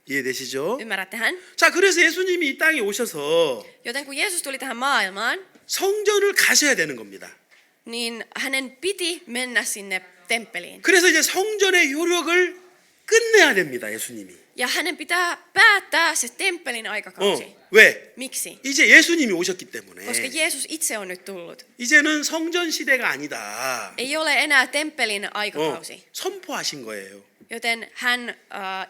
이해되시죠? Ymmärrättehän? 자, 그래서 예수님이 이 땅에 오셔서 Joten kun Jeesus tuli tähän maailmaan, 성전을 가셔야 되는 겁니다. niin hänen piti mennä sinne temppeliin. 그래서 이제 성전의 효력을 끝내야 됩니다, 예수님이. Ja hänen pitää päättää se temppelin aikakausi. 왜? Miksi? 이제 예수님이 오셨기 때문에. Koska Jeesus itse on nyt tullut. 이제는 성전 시대가 아니다. Ei ole enää temppelin aikakausi. 선포하신 거예요. Joten hän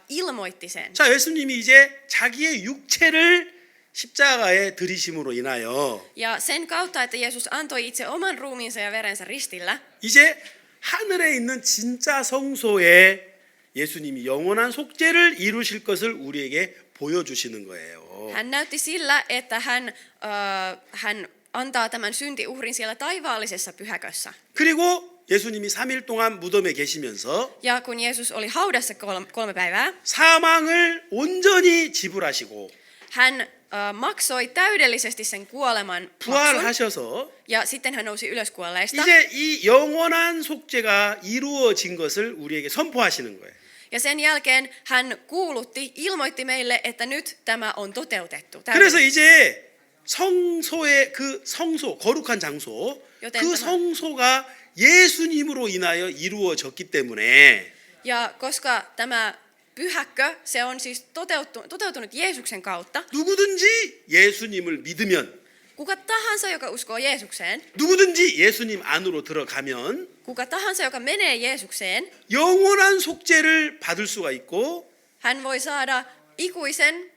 ilmoitti sen. 자, 예수님이 이제 자기의 육체를 십자가에 들이심으로 인하여 Ja sen kautta, että Jeesus antoi itse oman ruumiinsa ja verensä ristillä, 이제 하늘에 있는 진짜 성소에 예수님이 영원한 속죄를 이루실 것을 우리에게 보여주시는 거예요. hän näytti sillä, että hän antaa tämän syntiuhrin siellä taivaallisessa pyhäkössä. 그리고 예수님이 3일 동안 무덤에 계시면서 Ja kun Jeesus oli haudassa 3 päivää, 사망을 온전히 지불하시고 hän maksoi täydellisesti sen kuoleman maksun. 부활하셔서 Ja sitten hän nousi ylös kuolleista. 이제 이 영원한 속죄가 이루어진 것을 우리에게 선포하시는 거예요. Ja sen jälkeen hän ilmoitti meille, että nyt tämä on toteutettu. 그래서 이제 성소의 그 성소, 거룩한 장소, 요때 그 tämä- 성소가 예수님으로 인하여 이루어졌기 때문에 Ja koska tämä pyhäkkö, se on siis toteutunut Jeesuksen kautta, 누구든지 예수님을 믿으면 kuka tahansa, joka uskoo Jeesukseen, 누구든지 예수님 안으로 들어가면 kuka tahansa, joka menee Jeesukseen, 영원한 속죄를 받을 수가 있고 hän voi saada ikuisen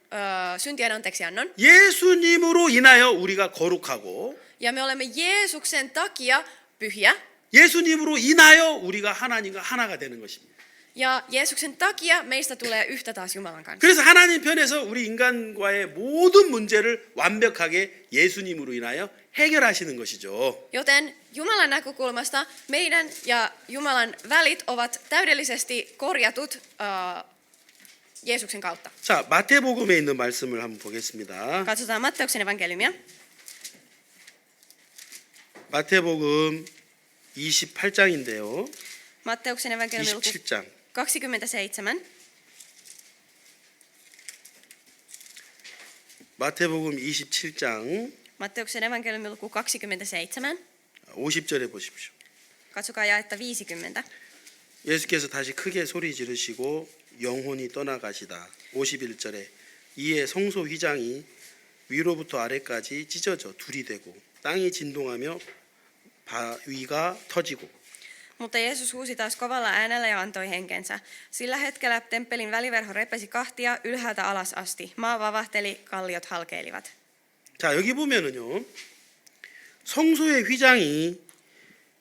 syntien anteeksiannon. 예수님으로 인하여 우리가 거룩하고 Ja me olemme Jeesuksen takia pyhiä. 예수님으로 인하여 우리가 하나님과 하나가 되는 것입니다. Ja Jeesuksen takia meistä tulee yhtä taas Jumalan kanssa. 그래서 하나님 편에서 우리 인간과의 모든 문제를 완벽하게 예수님으로 인하여 해결하시는 것이죠. Joten Jumalan näkökulmasta meidän ja Jumalan välit ovat täydellisesti korjatut Jeesuksen kautta. 자, 마태복음에 있는 말씀을 한번 보겠습니다. Katsotaan Matteuksen evankeliumia. 마태복음 28장인데요. Matteuksen evankeliumi luku 27장. 27. 마태복음 27장 Matteuksen evankeliumi luku 27. 50절에 보십시오. Katsokaa jaetta 50. 예수께서 다시 크게 소리 지르시고 영혼이 떠나가시다. 51절에 이에 성소 휘장이 위로부터 아래까지 찢어져 둘이 되고 땅이 진동하며 바위가 터지고 Mutta Jeesus huusi taas kovalla äänellä ja antoi henkensä. Sillä hetkellä temppelin väliverho repesi kahtia ylhäältä alas asti. Maa vavahteli, kalliot halkeilivat. 자, 여기 보면은요. 성소의 휘장이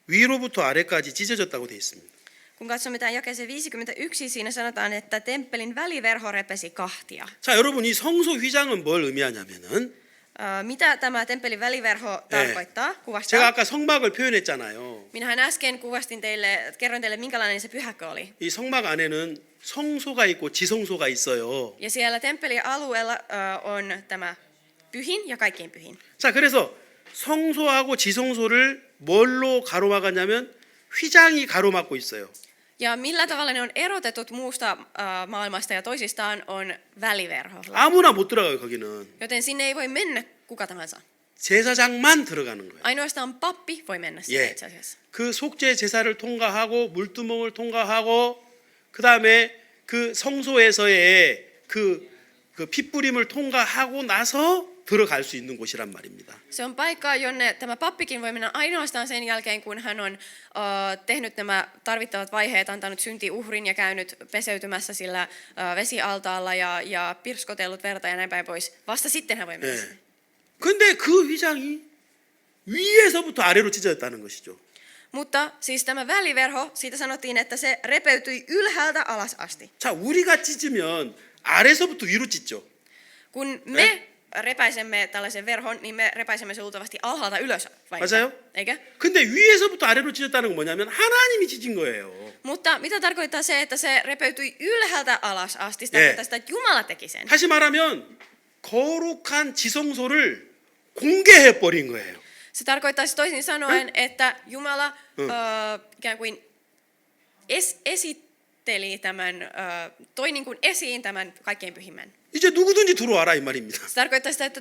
위로부터 아래까지 찢어졌다고 되어 있습니다. Kun katsomme tämän jakeeseen 51, siinä sanotaan, että temppelin väliverho repesi kahtia. 자, 여러분 이 성소 휘장은 뭘 의미하냐면은 Mitä tämä temppelin väliverho tarkoittaa? 제가 Kuvastaa. 아까 성막을 표현했잖아요. Minähän äsken kerroin teille, minkälainen se pyhäkö oli. 이 성막 안에는 성소가 있고 지성소가 있어요. Ja siellä temppelin alueella on tämä pyhin ja kaikkein pyhin. 자, 그래서 성소하고 지성소를 뭘로 가로막았냐면 휘장이 가로막고 있어요. Ja millä tavalla ne on erotetut muusta maailmasta ja toisistaan on väliverholla. 아무나 못 들어가요, 거기는. Joten sinne ei voi mennä kuka tahansa. 제사장만 들어가는 거예요. Ainoastaan pappi voi mennä sinne 예. itse asiassa. 그 속죄 제사를 통과하고 물두멍을 통과하고 그다음에 그 성소에서의 그 핏부림을 통과하고 나서 들어갈 수 있는 곳이란 말입니다. Se on paikka, jonne tämä pappikin voi mennä ainoastaan sen jälkeen, kun hän on tehnyt nämä tarvittavat vaiheet, antanut syntiuhrin ja käynyt peseytymässä sillä vesialtaalla ja pirskotellut verta ja näin päin pois. Vasta sitten hän voi mennä sinne. 근데 그 휘장이 위에서부터 아래로 찢어졌다는 것이죠. Mutta siis tämä väliverho, siitä sanottiin, että se repeytyi ylhäältä alas asti. 자, 우리가 찢으면 아래서부터 위로 찢죠. Kun me repäisemme tällaisen verhon, niin me repäisemme se luultavasti alhaalta ylös. 맞아요? Eikö? 근데 위에서부터 아래로 찢었다는 건 뭐냐면 하나님이 찢은 거예요. Mutta mitä tarkoittaa se, että se repeytyi ylhäältä alas asti? Se tarkoittaa sitä, että Jumala teki sen. 다시 말하면 거룩한 지성소를 공개해 버린 거예요. Se tarkoittaa siis toisin sanoen, että Jumala ikään kuin esitteli tämän, toi niin kuin esiin tämän kaikkein pyhimmän. 이제 누구든지 들어와라 이 말입니다. Se tarkoittaa sitä, että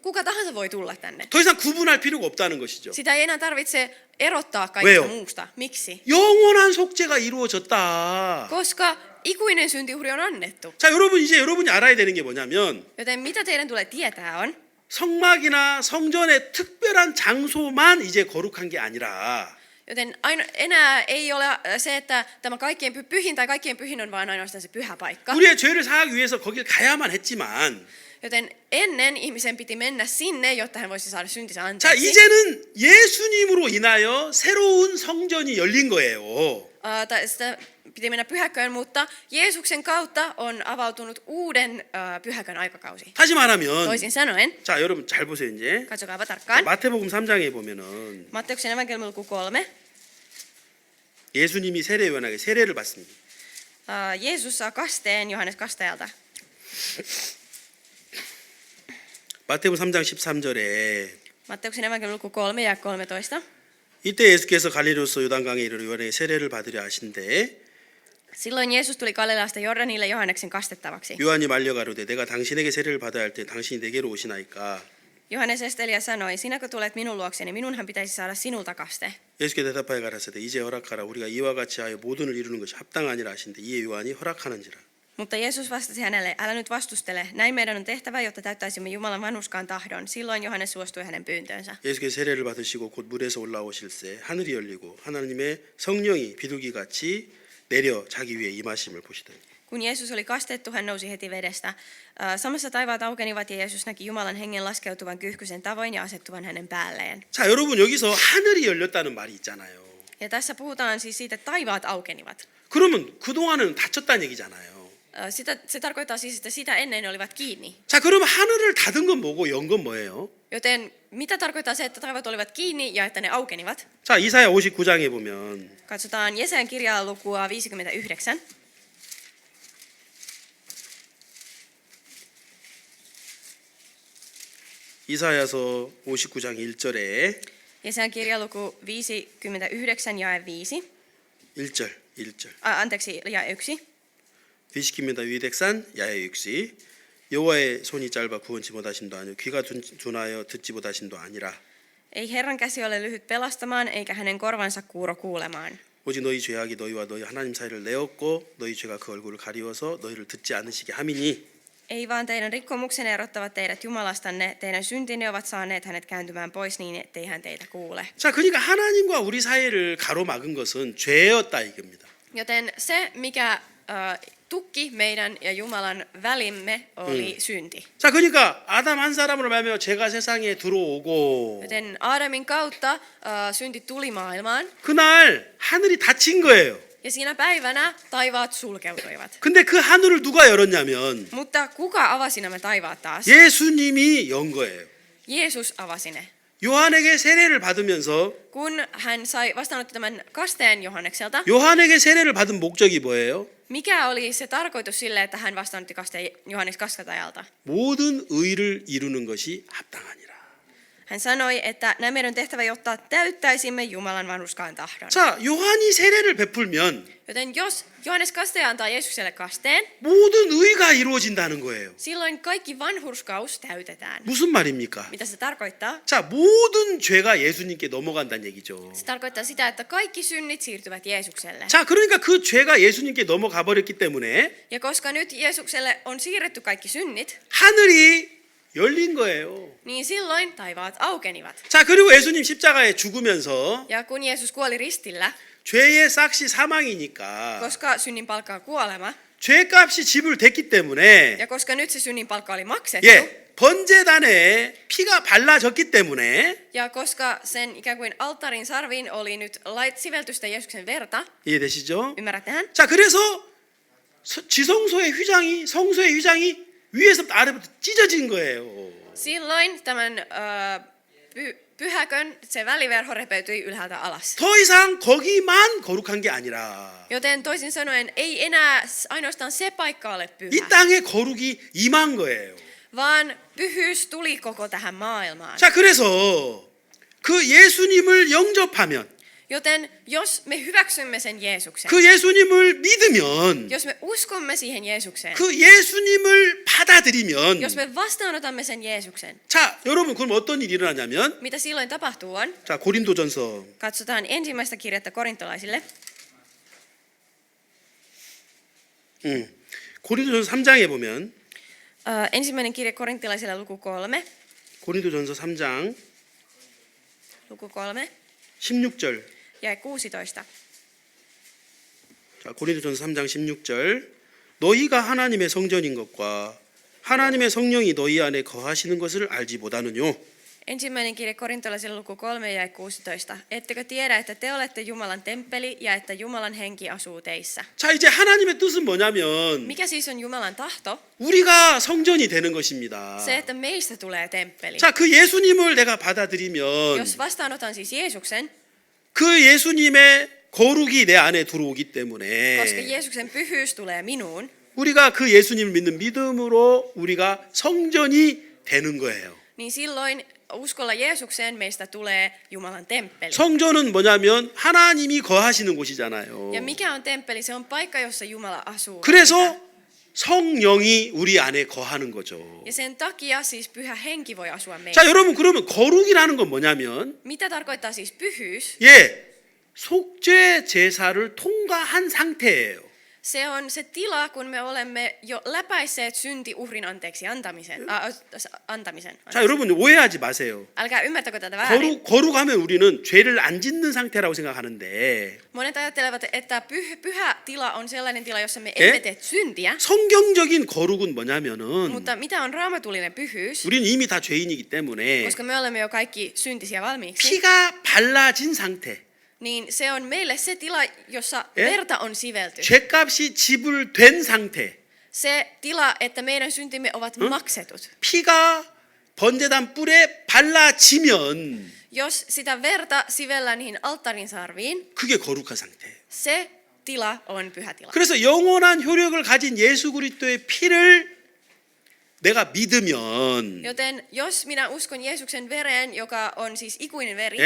kuka tahansa voi tulla tänne. 더 이상 구분할 필요가 없다는 것이죠. Sitä ei enää tarvitse erottaa kaikesta 왜요? muusta. Miksi? 영원한 속죄가 이루어졌다. Koska ikuinen syntiuhri on annettu. 자, 여러분 이제 여러분이 알아야 되는 게 뭐냐면 Joten mitä teidän tulee tietää on, 성막이나 성전의 특별한 장소만 이제 거룩한 게 아니라 joten enää ei ole se, että tämä kaikkein pyhin tai kaikkein pyhin on vain ainoastaan se pyhä paikka. 우리의 죄를 사하기 위해서 거길 가야만 했지만 Joten ennen ihmisen piti mennä sinne, jotta hän voisi saada syntinsä 자, anteeksi. 이제는 예수님으로 인하여 새로운 성전이 열린 거예요. Sitä piti mennä pyhäköön, mutta Jeesuksen kautta on avautunut uuden pyhäkön aikakausi. 다시 말하면 Toisin sanoen, 자, 여러분 잘 보세요, 이제. katsokaapa tarkkaan. 마태복음 3장에 보면은 Matteuksen evankeliumin luku 3. 예수님이 세례 요한에게 세례를 받습니다. Jeesus saa kasteen Johannes Kastajalta. 마태복음 3장 13절에 Matteuksen evankeliumin luku 3 ja 13. 이때 예수께서 갈릴리로서 요단강에 이르러 요한에게 세례를 받으려 하신대 Silloin Jeesus tuli Galileasta Jordanille Johanneksen kastettavaksi. 요한이 말려 가로되 내가 당신에게 세례를 받아야 할 때 당신이 내게로 오시나이까 Johannes esteli ja sanoi, sinäkö tulet minun luokseni, minunhan pitäisi saada sinulta kaste. 예수께 대답하여 가라사대 이제 허락하라 우리가 이와 같이 하여 모든을 이루는 것이 합당하니라 하신대 이에 요한이 허락하는지라. Mutta Jeesus vastasi hänelle, älä nyt vastustele, näin meidän on tehtävä, jotta täyttäisimme Jumalan vanhurskaan tahdon. Silloin Johannes suostui hänen pyyntöönsä. 예수께서 세례를 받으시고 곧 물에서 올라오실새 하늘이 열리고 하나님의 성령이 비둘기같이 내려 자기 위에 임하심을 보시더니 Kun Jeesus oli kastettu, hän nousi heti vedestä. Samassa taivaat aukenivat ja Jeesus näki Jumalan hengen laskeutuvan kyyhkysen tavoin ja asettuvan hänen päälleen. 자, 여러분 여기서 하늘이 열렸다는 말이 있잖아요. Ja tässä puhutaan siis siitä, että taivaat aukenivat. 그러면 그동안은 닫혔다는 얘기잖아요. Se tarkoittaa siis, että sitä ennen ne olivat kiinni. 자, 그럼 하늘을 닫은 건 뭐고 연 건 뭐예요? Joten mitä tarkoittaa se, että taivaat olivat kiinni ja että ne aukenivat? 자, 이사야 59장에 보면 Katsotaan Jesajan kirjaa lukua 59. 이사야서 59장 1절에 Jesajan kirja luku 59 jae 5. 1절. Anteeksi, jae 1. 뒤시킵니다. 위백산 야의 육시 여호와의 손이 짧아 구원치 못하심도 아니요 귀가 둔하여 듣지 못하심도 아니라 Ei Herran käsi ole lyhyt pelastamaan, eikä hänen korvansa kuuro kuulemaan. 오직 너희 죄악이 너희와 너희 하나님 사이를 내었고 너희 죄가 그 얼굴을 가리워서 너희를 듣지 않으시게 함이니 Ei vaan teidän rikkomuksenne erottavat teidät Jumalastanne, teidän syntinne ovat saaneet hänet kääntymään pois niin, ettei hän teitä kuule. 자, 그러니까 하나님과 우리 사이를 가로막은 것은 죄였다 이겁니다. Joten se, mikä tukki meidän ja Jumalan välimme, oli synti. 자, 그러니까 아담 한 사람으로 말하면 죄가 세상에 들어오고 Joten Aadamin kautta synti tuli maailmaan, 그날 하늘이 닫힌 거예요. ja siinä päivänä taivaat sulkeutuivat. 근데 그 하늘을 누가 열었냐면 Mutta kuka avasi nämä taivaat taas? 예수님이 연 거예요. Jeesus avasi ne. 요한에게 세례를 받으면서 Kun hän sai vastaanotti tämän kasteen Johannekselta, 요한에게 세례를 받은 목적이 뭐예요? mikä oli se tarkoitus sille, että hän vastaanotti kasteen Johannes Kaskatajalta? 모든 의를 이루는 것이 합당하니라. Hän sanoi, että nämä meidän on tehtävä, jotta täyttäisimme Jumalan vanhurskaan tahdon. 자, 요한이 세례를 베풀면 Joten jos Johannes Kastaja antaa Jeesukselle kasteen, 모든 의가 이루어진다는 거예요. silloin kaikki vanhurskaus täytetään. 무슨 말입니까? Mitä se tarkoittaa? 자, 모든 죄가 예수님께 넘어간다는 얘기죠. Se tarkoittaa sitä, että kaikki synnit siirtyvät Jeesukselle. 자, 그러니까 그 죄가 예수님께 넘어가 버렸기 때문에 Ja koska nyt Jeesukselle on siirretty kaikki synnit, 하늘이 열린 거예요. niin silloin taivaat aukenivat. 자, 그리고 예수님 십자가에 죽으면서 Ja kun Jeesus kuoli ristillä, 죄의 싹시 사망이니까 koska synnin palkka on kuolema, 죄값이 지불됐기 때문에 ja koska nyt se synnin palkka oli maksettu, 번제단에 피가 발라졌기 때문에 ja koska sen ikään kuin alttarin sarviin oli nyt siveltystä Jeesuksen verta, 이해되시죠? ymmärrättehän? 자, 그래서 지성소의 휘장이 성소의 휘장이 위에서부터 아래부터 찢어진 거예요. Silloin tämän pyhäkön se väliverho repeytyi ylhäältä alas. 더 이상 거기만 거룩한 게 아니라 Joten toisin sanoen ei enää ainoastaan se paikka ole 이 pyhä, 땅에 거룩이 임한 거예요. vaan pyhyys tuli koko tähän maailmaan. 자, 그래서 그 예수님을 영접하면 Joten jos me hyväksymme sen Jeesuksen, 그 예수님을 믿으면 jos me uskomme siihen Jeesukseen, 그 예수님을 받아들이면 jos me vastaanotamme sen Jeesuksen, 자, 여러분 그럼 어떤 일이 일어나냐면 mitä silloin tapahtuu on, 자, 고린도전서 katsotaan ensimmäistä kirjettä korintolaisille, 고린도전서 3장에 보면 ensimmäinen kirje korintolaisille luku 3, 고린도전서 3장 luku 3 16절. ja 16. 자, 고린도전서 3장 16절. 너희가 하나님의 성전인 것과 하나님의 성령이 너희 안에 거하시는 것을 알지 못하느뇨. Ensimmäinen kirje korintolaisille luku 3 ja 16. Ettekö tiedä, että te olette Jumalan temppeli ja että Jumalan henki asuu teissä? 자, 이제 하나님의 뜻은 뭐냐면 Mikä siis on Jumalan tahto? 우리가 성전이 되는 것입니다. Se, että meistä tulee temppeli. 자, 그 예수님을 내가 받아들이면 Jos vastaanotan siis Jeesuksen, 그 예수님의 거룩이 내 안에 들어오기 때문에 koska Jeesuksen pyhyys tulee minuun, 우리가 그 예수님을 믿는 믿음으로 우리가 성전이 되는 거예요. niin silloin uskolla Jeesukseen meistä tulee Jumalan temppeli. 성전은 뭐냐면 하나님이 거하시는 곳이잖아요. Ja mikä on temppeli? Se on paikka, jossa Jumala asuu. 그래서 성령이 우리 안에 거하는 거죠. Ja sen takia siis pyhä henki voi asua meissä. 자, 여러분 그러면 거룩이라는 건 뭐냐면 Mitä tarkoittaa siis pyhyys? 속죄 제사를 통과한 상태예요. Se on se tila, kun me olemme jo läpäisseet syntiuhrin anteeksi antamisen. 자, 여러분 오해하지 마세요. Älkää ymmärtäkö tätä väärin. 거룩하면 우리는 죄를 안 짓는 상태라고 생각하는데 Monet ajattelevat, että pyhä tila on sellainen tila, jossa me emme tee syntiä. 성경적인 거룩은 뭐냐면은 Mutta mitä on raamatullinen pyhyys? 우리는 이미 다 죄인이기 때문에 Koska me olemme jo kaikki syntisiä valmiiksi. 피가 발라진 상태. Niin se on meille se tila, jossa verta on sivelty. 죄값이 지불된 상태. Se tila, että meidän syntimme ovat maksetut. 피가 번제단 뿔에 발라지면 Jos sitä verta sivellään niihin alttarin sarviin, 그게 거룩한 상태. se tila on pyhä tila. 그래서 영원한 효력을 가진 예수 그리스도의 피를 내가 믿으면 Joten jos minä uskon Jeesuksen vereen, joka on siis ikuinen veri,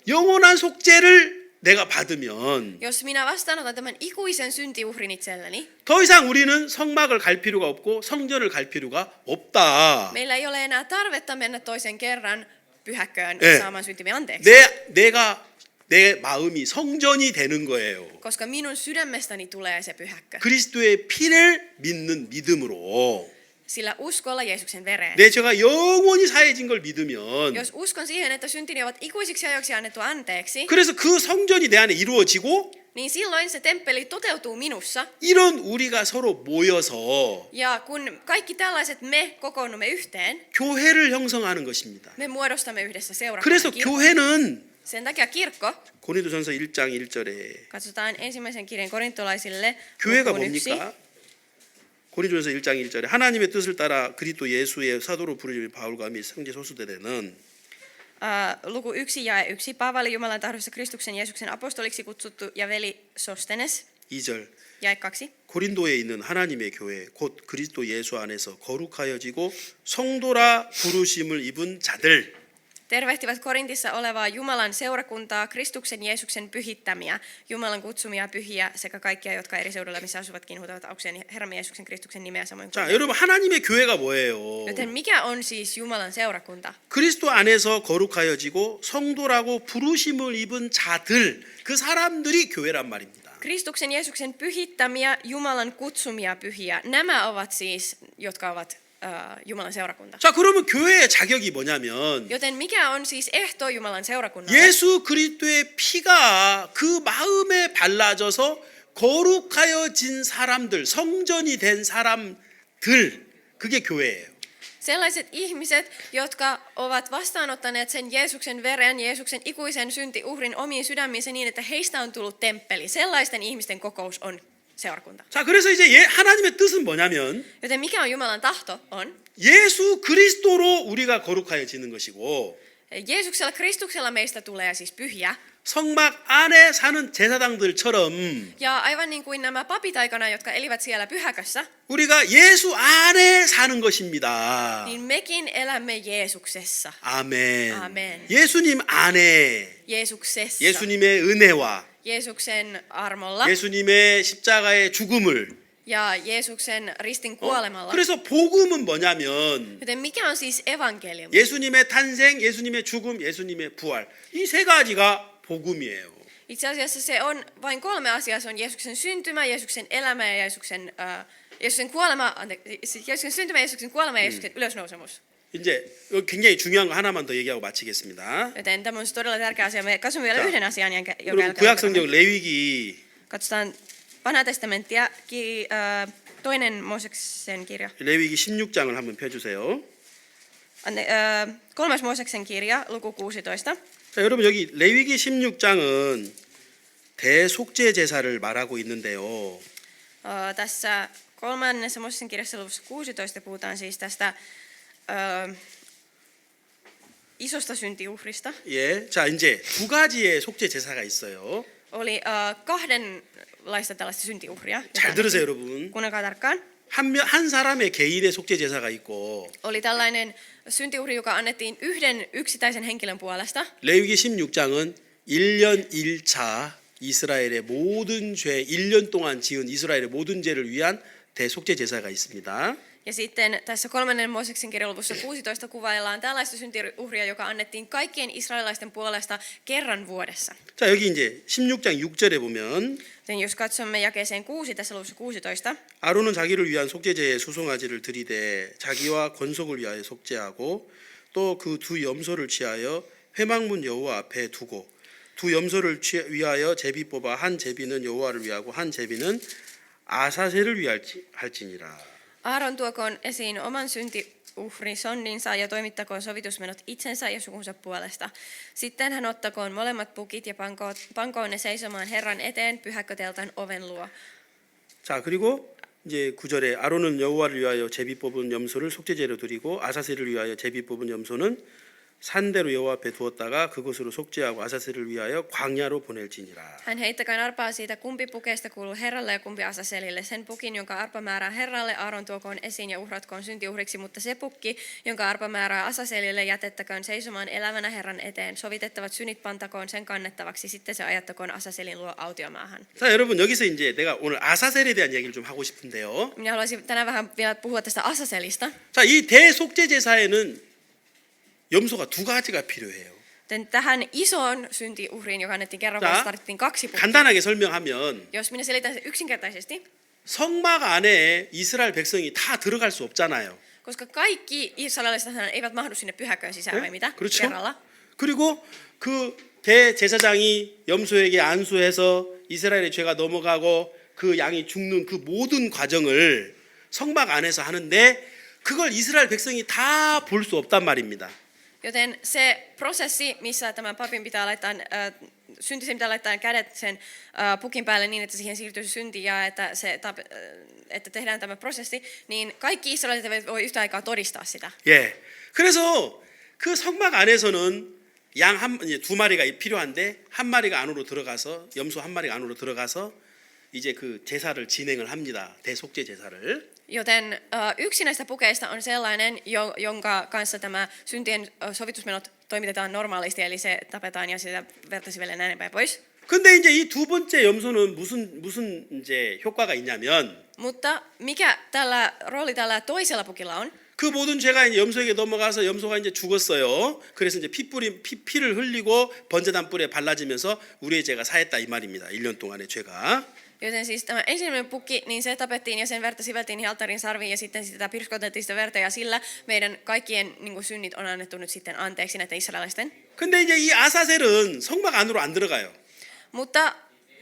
영원한 속죄를 내가 받으면 jos minä vastaanotan tämän ikuisen syntiuhrin itselleni, 더 이상 우리는 성막을 갈 필요가 없고 성전을 갈 필요가 없다. meillä ei ole enää tarvetta mennä toisen kerran pyhäkköön saamaan syntimme anteeksi. 내 마음이 성전이 되는 거예요. Koska minun sydämestäni tulee se pyhäkkö. 그리스도의 피를 믿는 믿음으로. sillä uskolla Jeesuksen vereen. 내 죄가 영원히 사해진 걸 믿으면 Jos uskon siihen, että syntini ovat ikuisiksi ajoiksi annettu anteeksi, 그래서 그 성전이 내 안에 이루어지고 niin silloin se temppeli toteutuu minussa. 이런 우리가 서로 모여서 Ja kun kaikki tällaiset me kokoonnumme yhteen, 교회를 형성하는 것입니다. me muodostamme yhdessä 그래서 seurakunnan kirkon. 교회는 Sen takia kirkko, 고린도전서 1장 1절에 katsotaan ensimmäisen kirjan korintolaisille, 교회가 lukuun 1. 뭡니까? 고린도전서 1장 1절에 하나님의 뜻을 따라 그리스도 예수의 사도로 부르짖은 바울과 및 형제 소수대는 Luku 1 jae 1. Paavali Jumalan tahdossa Kristuksen Jeesuksen apostoliksi kutsuttu ja veli Sostenes. 2절 Jae 2. 고린도에 있는 하나님의 교회 곧 그리스도 예수 안에서 거룩하여지고 성도라 부르심을 입은 자들 Tervehtivät Korintissa olevaa Jumalan seurakuntaa, Kristuksen Jeesuksen pyhittämiä, Jumalan kutsumia pyhiä sekä kaikkia, jotka eri seuduilla, missä asuvatkin, huutavat aukseen Herramme Jeesuksen Kristuksen nimeä samoin kuin. 자, 여러분 하나님의 교회가 뭐예요? Joten mikä on siis Jumalan seurakunta? 그리스도 안에서 거룩하여지고 성도라고 부르심을 입은 자들 그 사람들이 교회란 말입니다. Kristuksen Jeesuksen pyhittämiä, Jumalan kutsumia pyhiä. Nämä ovat siis, jotka ovat Jumalan seurakunta. 자, 그러면 교회의 자격이 뭐냐면 Joten mikä on siis ehto Jumalan seurakunnalle? 예수 그리스도의 피가 그 마음에 발라져서 거룩하여진 사람들, 성전이 된 사람들, 그게 교회예요. Sellaiset ihmiset, jotka ovat vastaanottaneet sen Jeesuksen veren, Jeesuksen ikuisen syntiuhrin omiin sydämiinsä niin, että heistä on tullut temppeli. Sellaisten ihmisten kokous on seurakunta. 자, 그래서 이제 하나님의 뜻은 뭐냐면 Joten mikä on Jumalan tahto? On 예수 그리스도로 우리가 거룩하여지는 것이고 Jeesuksella, Kristuksella meistä tulee siis pyhiä. 성막 안에 사는 제사장들처럼 Ja aivan niin kuin nämä papit aikana, jotka elivät siellä pyhäkössä, 우리가 예수 안에 사는 것입니다. niin mekin elämme Jeesuksessa. 아멘. 아멘. 예수님 안에 Jeesuksessa. 예수님의 은혜와 Jeesuksen armolla 예수님의 십자가의 죽음을 ja Jeesuksen ristin kuolemalla. 그래서 복음은 뭐냐면 Joten mikä on siis evankeliumi? 예수님의 탄생, 예수님의 죽음, 예수님의 부활 이 세 가지가 복음이에요. Itse asiassa se on vain 3 asiaa. Se on Jeesuksen syntymä, Jeesuksen elämä ja Jeesuksen kuolema, Jeesuksen syntymä, Jeesuksen kuolema ja Jeesuksen ylösnousemus. 이제 굉장히 중요한 거 하나만 더 얘기하고 마치겠습니다. Joten tämä on todella tärkeä asia. Me katsomme vielä yhden asian, jonka 여러분 구약성경 레위기 katsotaan Vanhaa testamenttia, toinen Mooseksen kirja. 레위기 16장을 한번 펴주세요. 3. Mooseksen kirja, luku 16. 자, 여러분 여기 레위기 16장은 대속죄 제사를 말하고 있는데요. Tässä 3. Mooseksen kirjassa luvussa 16 puhutaan siis tästä isosta syntiuhrista. 예, 자 이제 두 가지의 속죄 제사가 있어요. Oli kahdenlaista tällaista syntiuhria. 잘 들으세요, 여러분. Kuunnelkaa tarkkaan. 한 사람의 개인의 속죄 제사가 있고 Oli tällainen syntiuhri, joka annettiin yhden yksittäisen henkilön puolesta. 레위기 16장은 1년 1차 이스라엘의 모든 죄 1년 동안 지은 이스라엘의 모든 죄를 위한 대속죄 제사가 있습니다. Ja sitten tässä 3. Mooseksen kirjan luvussa 16 kuvaillaan tällaista syntiuhria, joka annettiin kaikkien israelilaisten puolesta kerran vuodessa. 자, 여기 이제 16장 6절에 보면 Joten jos katsomme jakeeseen 6 tässä luvussa 16, 아론은 자기를 위한 속죄제에 수송아지를 드리되 자기와 권속을 위하여 속죄하고 또 그 두 염소를 취하여 회막문 여호와 앞에 두고 두 염소를 위하여 제비 뽑아 한 제비는 여호와를 위하고 한 제비는 아사셀을 위할지니라. Aaron tuokoon esiin oman syntiuhri sonninsa ja toimittakoon sovitusmenot itsensä ja sukunsa puolesta. Sitten hän ottakoon molemmat pukit ja pankoon ne seisomaan Herran eteen pyhäkköteltan oven luo. 자, 그리고 이제 9절에 아론은 여호와를 위하여 제비 뽑은 염소를 속죄제로 드리고 아사셀을 위하여 제비 뽑은 염소는 산대로 여호와 앞에 두었다가 그곳으로 속죄하고 아사셀을 위하여 광야로 보낼지니라. Hän heittäköön arpaa siitä, kumpi pukeista kuuluu Herralle ja kumpi Asaselille. Sen pukin, jonka arpa määrää Herralle, Aaron tuokoon esiin ja uhratkoon syntiuhriksi, mutta se pukki, jonka arpa määrää Asaselille, jätettäköön seisomaan elävänä Herran eteen. Sovitettavat synit pantakoon sen kannettavaksi, sitten se ajattakoon Asaselin luo autiomaahan. 자, 여러분 여기서 이제 내가 오늘 아사셀에 대한 얘기를 좀 하고 싶은데요. Minä haluaisin tänään vähän vielä puhua tästä Asaselista. 자, 이 대속죄 제사에는 염소가 두 가지가 필요해요. Tähän isoon syntiuhriin, joka annettiin kerran 자, vuodessa, tarvittiin 2 pukkia. 간단하게 설명하면 Jos minä selitän sen yksinkertaisesti, 성막 안에 이스라엘 백성이 다 들어갈 수 없잖아요. Koska kaikki israelilaiset eivät mahdu sinne pyhäköön sisään vai mitä? 그렇죠? Kerralla. 그리고 그 대제사장이 염소에게 안수해서 이스라엘의 죄가 넘어가고 그 양이 죽는 그 모든 과정을 성막 안에서 하는데 그걸 이스라엘 백성이 다 볼 수 없단 말입니다. Joten se prosessi, missä tämän papin pitää laittaa, syntisen pitää laittaa kädet sen pukin päälle niin, että siihen siirtyy synti ja että tehdään tämä prosessi, niin kaikki israelitit eivät voi yhtä aikaa todistaa sitä. 예. 그래서 그 성막 안에서는 두 마리가 필요한데 한 마리가 안으로 들어가서 염소 한 마리가 안으로 들어가서 이제 그 제사를 진행을 합니다. 대속죄 제사를. Joten yksi näistä pukeista on sellainen, jonka kanssa tämä syntien sovitusmenot toimitetaan normaalisti, eli se tapetaan ja sitä verta sivelletään näin päin pois. 근데 이제 이 두 번째 염소는 무슨 이제 효과가 있냐면 Mutta mikä rooli tällä toisella pukilla on? 그 모든 죄가 이제 염소에게 넘어가서 염소가 이제 죽었어요. 그래서 이제 피를 흘리고 번제단 뿔에 발라지면서 우리의 죄가 사했다 이 말입니다. 1년 동안의 죄가. Joten siis tämä ensimmäinen pukki, niin se tapettiin ja sen verta siveltiin niihin alttarin sarviin ja sitten sitä pirskotettiin sitä verta ja sillä meidän kaikkien niin synnit on annettu nyt sitten anteeksi näiden israelaisten. 근데 이제 이 아사셀은 성막 안으로 안 들어가요. Mutta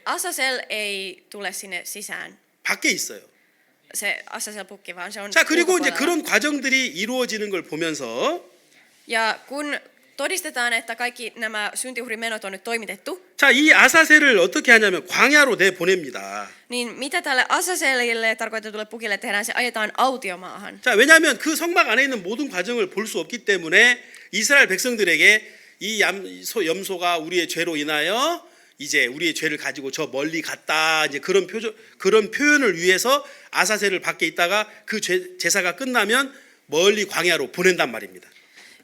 Asasel ei tule sinne sisään. 밖에 있어요. Se Asasel-pukki, vaan se on 자, 그리고 이제 ulkopuolella. 그런 과정들이 이루어지는 걸 보면서 Ja kun todistetaan, että kaikki nämä syntiuhrimenot on nyt toimitettu, 자, 이 아사셀을 어떻게 하냐면 광야로 내보냅니다. niin mitä tälle Asaselille tarkoitetulle pukille tehdään? Se ajetaan autiomaahan. 자, 왜냐하면 그 성막 안에 있는 모든 과정을 볼 수 없기 때문에 이스라엘 백성들에게 이 염소가 우리의 죄로 인하여 이제 우리의 죄를 가지고 저 멀리 갔다 이제 그런 표현을 위해서 아사셀을 밖에 있다가 그 제사가 끝나면 멀리 광야로 보낸단 말입니다.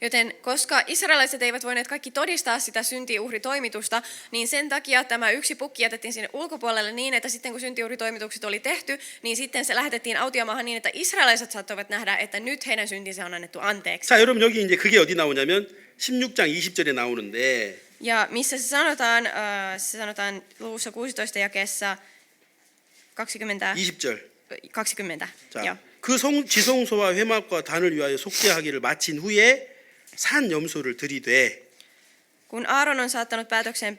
Joten koska israelilaiset eivät voineet kaikki todistaa sitä syntiuhritoimitusta, niin sen takia tämä yksi pukki jätettiin sinne ulkopuolelle niin, että sitten kun syntiuhritoimitukset oli tehty, niin sitten se lähetettiin autiomaahan niin, että israelilaiset saattoivat nähdä, että nyt heidän syntinsä on annettu anteeksi. 자, 여러분 여기 이제 그게 어디 나오냐면 16장 20절에 na오는데 Ja missä se sanotaan luvussa 16 jakeessa 20. 20절. 20. 자, Joo. 그 지성소와 회막과 단을 위하여 속죄하기를 마친 후에 산 염소를 들이되 Kun Aaron on saattanut päätökseen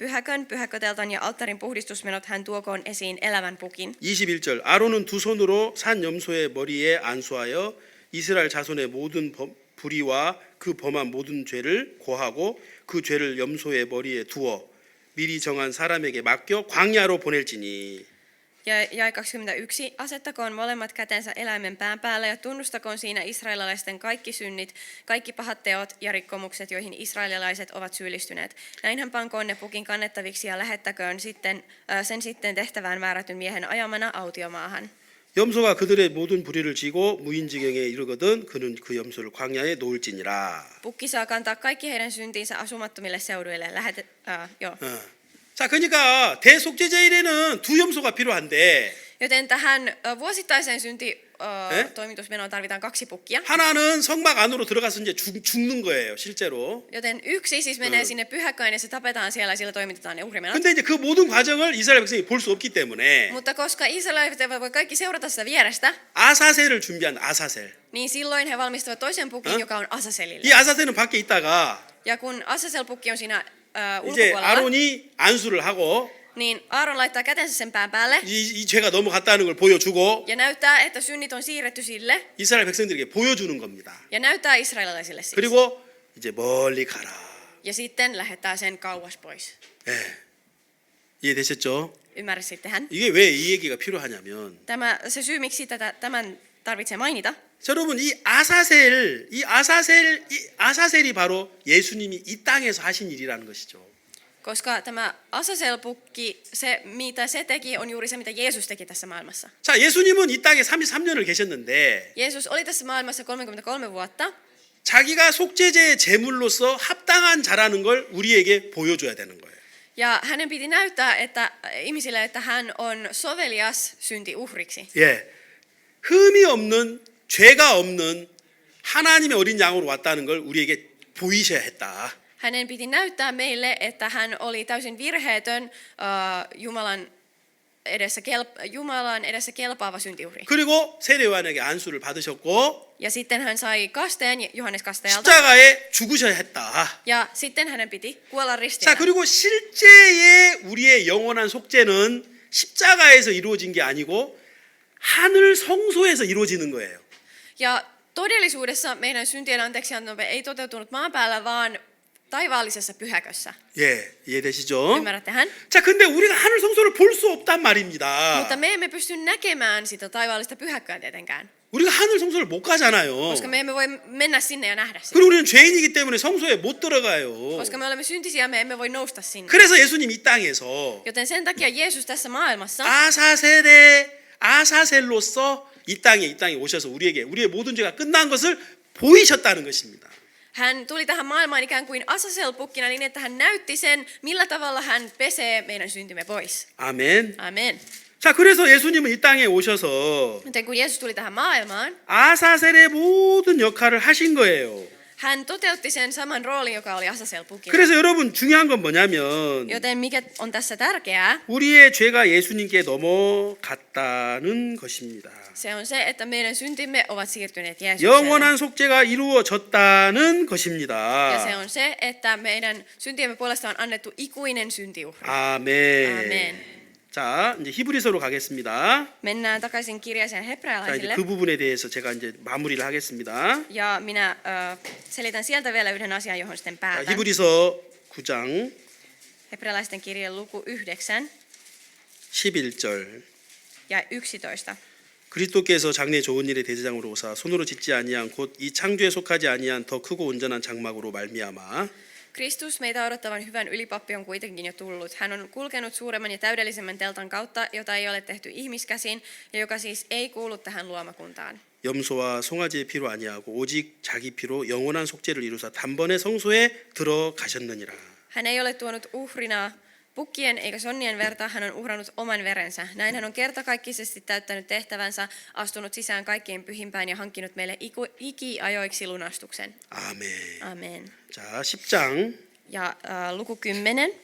pyhäköteltan ja alttarin puhdistusmenot, hän tuokoon esiin elävän pukin. 21절 아론은 두 손으로 산 염소의 머리에 안수하여 이스라엘 자손의 모든 불의와 그 범한 모든 죄를 고하고 그 죄를 염소의 머리에 두어 미리 정한 사람에게 맡겨 광야로 보낼지니. Ja jae 21. Asettakoon molemmat kätensä eläimen pään päälle ja tunnustakoon siinä israelilaisten kaikki synnit, kaikki pahat teot ja rikkomukset, joihin israelilaiset ovat syyllistyneet. Näin hän pankoon ne pukin kannettaviksi ja lähettäköön sen sitten tehtävään määrätyn miehen ajamana autiomaahan. 염소가 그들의 모든 불의를 지고 무인지경에 이르거든 그는 그 염소를 광야에 놓을지니라. Pukki saa kantaa kaikki heidän syntinsä asumattomille seuduille. 자, 그러니까 대속죄제일에는 두 염소가 필요한데 Joten tähän vuosittaiseen syntitoimitusmenoon tarvitaan 2 pukkia. 하나는 성막 안으로 들어가서 이제 죽는 거예요, 실제로. Joten yksi siis menee sinne pyhäköön ja se tapetaan siellä ja sillä toimitetaan ne uhrimenot. 근데 이제 그 모든 과정을 이스라엘 백성이 볼 수 없기 때문에 Mutta koska israelilaiset eivät voi kaikki seurata sitä vierestä, 아사셀을 준비한 아사셀. niin silloin he valmistavat toisen pukin, joka on 이 Asaselille. 아사셀은 밖에 있다가 Ja kun Asasel-pukki on siinä 이제 ulkopuolella, 아론이 안수를 하고 niin Aaron laittaa kätensä sen pään päälle 이 죄가 넘어갔다는 걸 보여주고 ja näyttää, että synnit on siirretty sille 이스라엘 백성들에게 보여주는 겁니다. ja näyttää israelilaisille siis. 그리고 이제 멀리 가라. Ja sitten lähettää sen kauas pois. 예. 이해되셨죠? Ymmärsittehän? 이게 왜 이 얘기가 필요하냐면 Se syy, miksi tämän tarvitsee mainita, 여러분 이 아사셀이 바로 예수님이 이 땅에서 하신 일이라는 것이죠. koska tämä Asasel-pukki, se mitä se teki, on juuri se, mitä Jeesus teki tässä maailmassa. 자, 예수님은 이 땅에 33년을 계셨는데 Jeesus oli tässä maailmassa 33 vuotta, 자기가 속죄제의 제물로서 합당한 자라는 걸 우리에게 보여줘야 되는 거예요. ja hänen piti näyttää ihmisille, että hän on sovelias syntiuhriksi. 예, 흠이 없는 죄가 없는 하나님의 어린 양으로 왔다는 걸 우리에게 보이셔야 했다. Hänen piti näyttää meille, että hän oli täysin virheetön Jumalan Jumalan edessä kelpaava syntiuhri. 그리고 세례 요한에게 안수를 받으셨고 Ja sitten hän sai kasteen Johannes kastajalta. 십자가에 죽으셔야 했다. Ja sitten hänen piti kuolla 자, ristillä. 그리고 실제의 우리의 영원한 속죄는 십자가에서 이루어진 게 아니고 하늘 성소에서 이루어지는 거예요. Ja todellisuudessa meidän syntien anteeksiantomme ei toteutunut maan päällä, vaan taivaallisessa pyhäkössä. 예, 이해되시죠? Ymmärrättehän? 자, 근데 우리가 하늘 성소를 볼 수 없단 말입니다. Mutta me emme pysty näkemään sitä taivaallista pyhäkköä tietenkään, 우리가 하늘 성소를 못 가잖아요. koska me emme voi mennä sinne ja nähdä sitä. 그리고 우리는 죄인이기 때문에 성소에 못 들어가요. Koska me olemme syntisiä, me emme voi nousta sinne. 그래서 예수님 이 땅에서 Joten sen takia Jeesus tässä maailmassa 아사셀로서 이 땅에 오셔서 우리의 모든 죄가 끝난 것을 보이셨다는 것입니다. hän tuli tähän maailmaan ikään kuin Asaselpukkina niin, että hän näytti sen, millä tavalla hän pesee meidän syntimme pois. 아멘. Amen. 자, 그래서 예수님은 이 땅에 오셔서 Joten kun Jeesus tuli tähän maailmaan, 아사셀의 모든 역할을 하신 거예요. hän toteutti sen saman roolin, joka oli Asaselpukina. 그래서 여러분 중요한 건 뭐냐면 Joten mikä on tässä tärkeää, 우리의 죄가 예수님께 넘어갔다는 것입니다. se on se, että meidän syntimme ovat siirtyneet Jeesukseen. 영원한 속죄가 이루어졌다는 Ja 것입니다. se on se, että meidän syntiemme puolesta on annettu ikuinen syntiuhri. 아멘. 아멘. 자, 이제 히브리서로 가겠습니다. Mennään takaisin kirjaiseen 자, 이제 hebrealaisille. 그 부분에 대해서 제가 이제 마무리를 하겠습니다. Ja minä selitän sieltä vielä yhden asian, johon sitten 자, päätän. 히브리서 9장 Hebrealaisten kirje luku 9 11절. ja 11. 그리스도께서 장래 좋은 일의 대제장으로 오사 손으로 짓지 아니한 곧 이 창조에 속하지 아니한 더 크고 온전한 장막으로 말미암아 Kristus meitä odottavan hyvän ylipappi on kuitenkin jo tullut. Hän on kulkenut suuremman ja täydellisemmän teltan kautta, jota ei ole tehty ihmiskäsin ja joka siis ei kuulu tähän luomakuntaan. 염소와 송아지의 피로 아니하고 오직 자기 피로 영원한 속죄를 이루사 단번에 성소에 들어가셨느니라. Hän ei ole tuonut uhrina pukkien eikä sonnien verta, hän on uhrannut oman verensä. Näin hän on kertakaikkisesti täyttänyt tehtävänsä, astunut sisään kaikkien pyhimpään ja hankkinut meille ikiajoiksi lunastuksen. 아멘. Amen. 자, 10장 Ja luku 10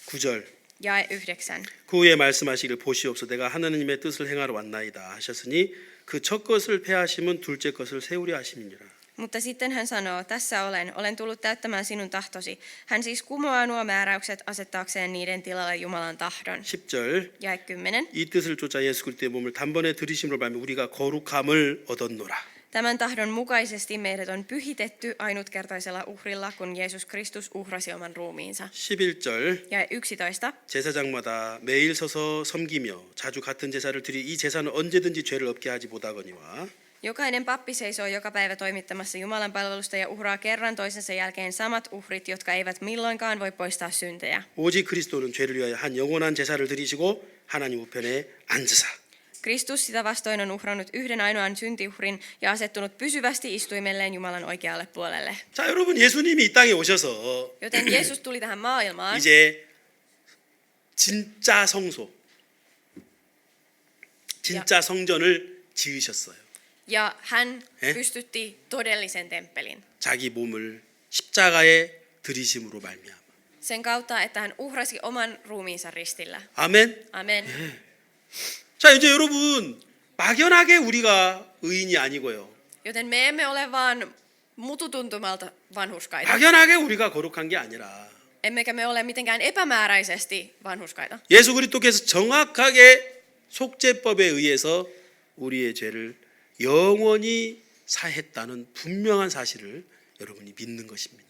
9절. ja 9. 그 후에 말씀하시기를 보시옵소 내가 하나님의 뜻을 행하러 왔나이다 하셨으니 그 첫 것을 폐하심은 둘째 것을 세우려 하심이니라. Mutta sitten hän sanoo, tässä olen tullut täyttämään sinun tahtosi. Hän siis kumoaa nuo määräykset asettaakseen niiden tilalle Jumalan tahdon. 10절. Ja 10. 이 뜻을 쫓아 예수 그리스도의 몸을 단번에 들이심으로 말미 우리가 거룩함을 얻었노라. Tämän tahdon mukaisesti meidät on pyhitetty ainutkertaisella uhrilla, kun Jeesus Kristus uhrasi oman ruumiinsa. 11절. Ja 11. 제사장마다 매일 서서 섬기며 자주 같은 제사를 드리 이 제사는 언제든지 죄를 없게 하지 못하거니와 Jokainen pappi seisoo joka päivä toimittamassa Jumalan palvelusta ja uhraa kerran toisensa jälkeen samat uhrit, jotka eivät milloinkaan voi poistaa syntejä. 오직 그리스도는 죄를 위하여 한 영원한 제사를 드리시고 하나님 우편에 앉으사 Kristus sitä vastoin on uhrannut yhden ainoan syntiuhrin ja asettunut pysyvästi istuimelleen Jumalan oikealle puolelle. 자, 여러분 예수님이 이 땅에 오셔서 Joten Jeesus tuli tähän maailmaan 이제 진짜 성소, 진짜 성전을 지으셨어요. ja hän Eh? pystytti todellisen temppelin. 자기 몸을 십자가에 들이심으로 말미암아. Sen kautta, että hän uhrasi oman ruumiinsa ristillä. 아멘. Amen. 자, 이제 여러분 막연하게 우리가 의인이 아니고요. Joten me emme ole vaan mututuntumalta vanhurskaita. 막연하게 우리가 거룩한 게 아니라 Emmekä me ole mitenkään epämääräisesti vanhurskaita. 예수 그리스도께서 정확하게 속죄법에 의해서 우리의 죄를 영원히 사했다는 분명한 사실을 여러분이 믿는 것입니다.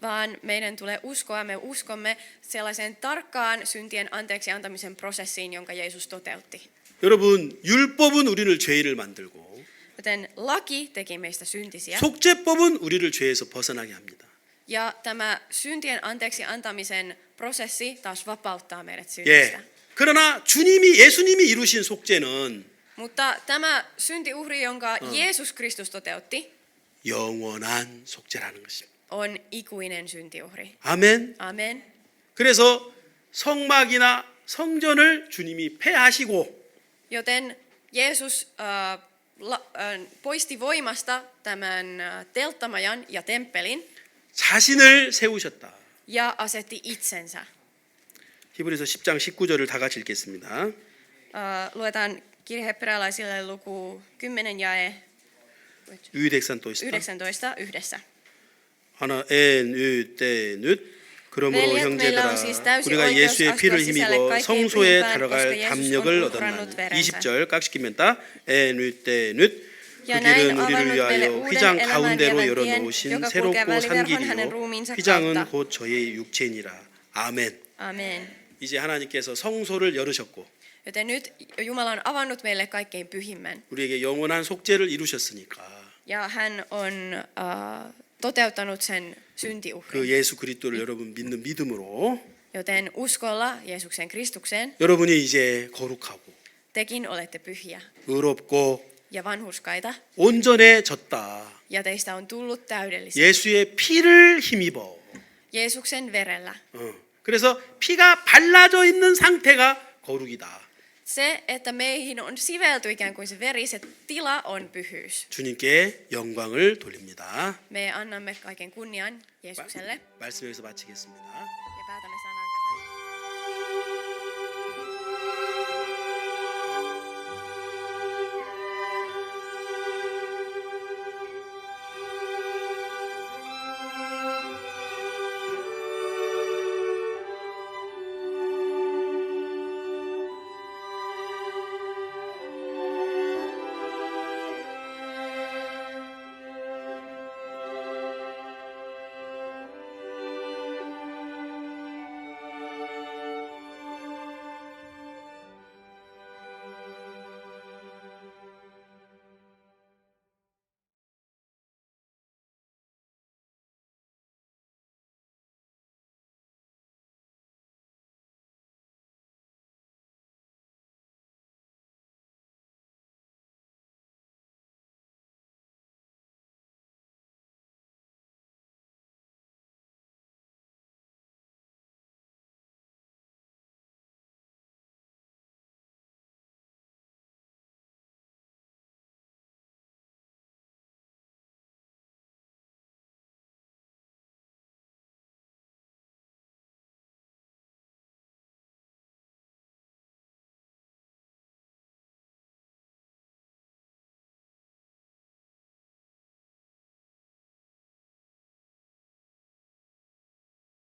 Vaan meidän tulee uskoa, me uskomme sellaiseen tarkkaan syntien anteeksi antamisen prosessiin, jonka Jeesus toteutti. 여러분 율법은 우리를 죄인을 만들고 Joten laki teki meistä syntisiä. 속죄법은 우리를 죄에서 벗어나게 합니다. Ja tämä syntien anteeksi antamisen prosessi taas vapauttaa meidät synnistä. 예. 그러나 예수님이 이루신 속죄는 Mutta tämä syntiuhri, jonka Jeesus Kristus toteutti, 영원한 속죄라는 것입니다. on ikuinen syntiuhri. 아멘. Amen. 그래서 성막이나 성전을 주님이 폐하시고 Joten Jeesus poisti voimasta tämän telttamajan ja temppelin 자신을 세우셨다. ja asetti itsensä. 히브리서 10장 19절을 다 같이 읽겠습니다. Luetaan kirje hebrealaisille luku 10 jae 19 19 yhdessä. 하나 엔으때읒 그러므로 Veljet, meillä 형제들아 on siis täysi 우리가 oikeus 예수의 astua 피를 sisälle 힘입어 kaikkein 성소에 pyhimpään, 들어갈 koska Jeesus 담력을 on 얻었나니 uhrannut verensä. 20절 깍시킵니다. 엔으때읒 그 Ja näin 길은 우리를 avannut meille 위하여 uuden 휘장 elämän 가운데로 vievän tien, 열어놓으신 joka kulkee 새롭고 산 väliverhon hänen 길이요 ruumiinsa 휘장은 kautta. 곧 저의 육체니라. 아멘. Amen. 이제 하나님께서 성소를 열으셨고 Joten nyt Jumala on avannut meille kaikkein pyhimmän. 우리에게 영원한 속죄를 이루셨으니까 Ja hän on toteuttanut sen 그 syntiuhrin. 예수 그리스도를 여러분 믿는 믿음으로 Joten uskolla Jeesuksen Kristukseen 여러분이 이제 거룩하고 tekin olette pyhiä 의롭고 ja vanhurskaita. 온전해졌다. Ja teistä on tullut täydellisiä. 예수의 피를 힘입어. Jeesuksen verellä. 그래서 피가 발라져 있는 상태가 거룩이다. Se, että meihin on sivelty ikään kuin se veri, se tila on pyhyys. 주님께 영광을 돌립니다. Me annamme kaiken kunnian Jeesukselle. 말씀 여기서 마치겠습니다.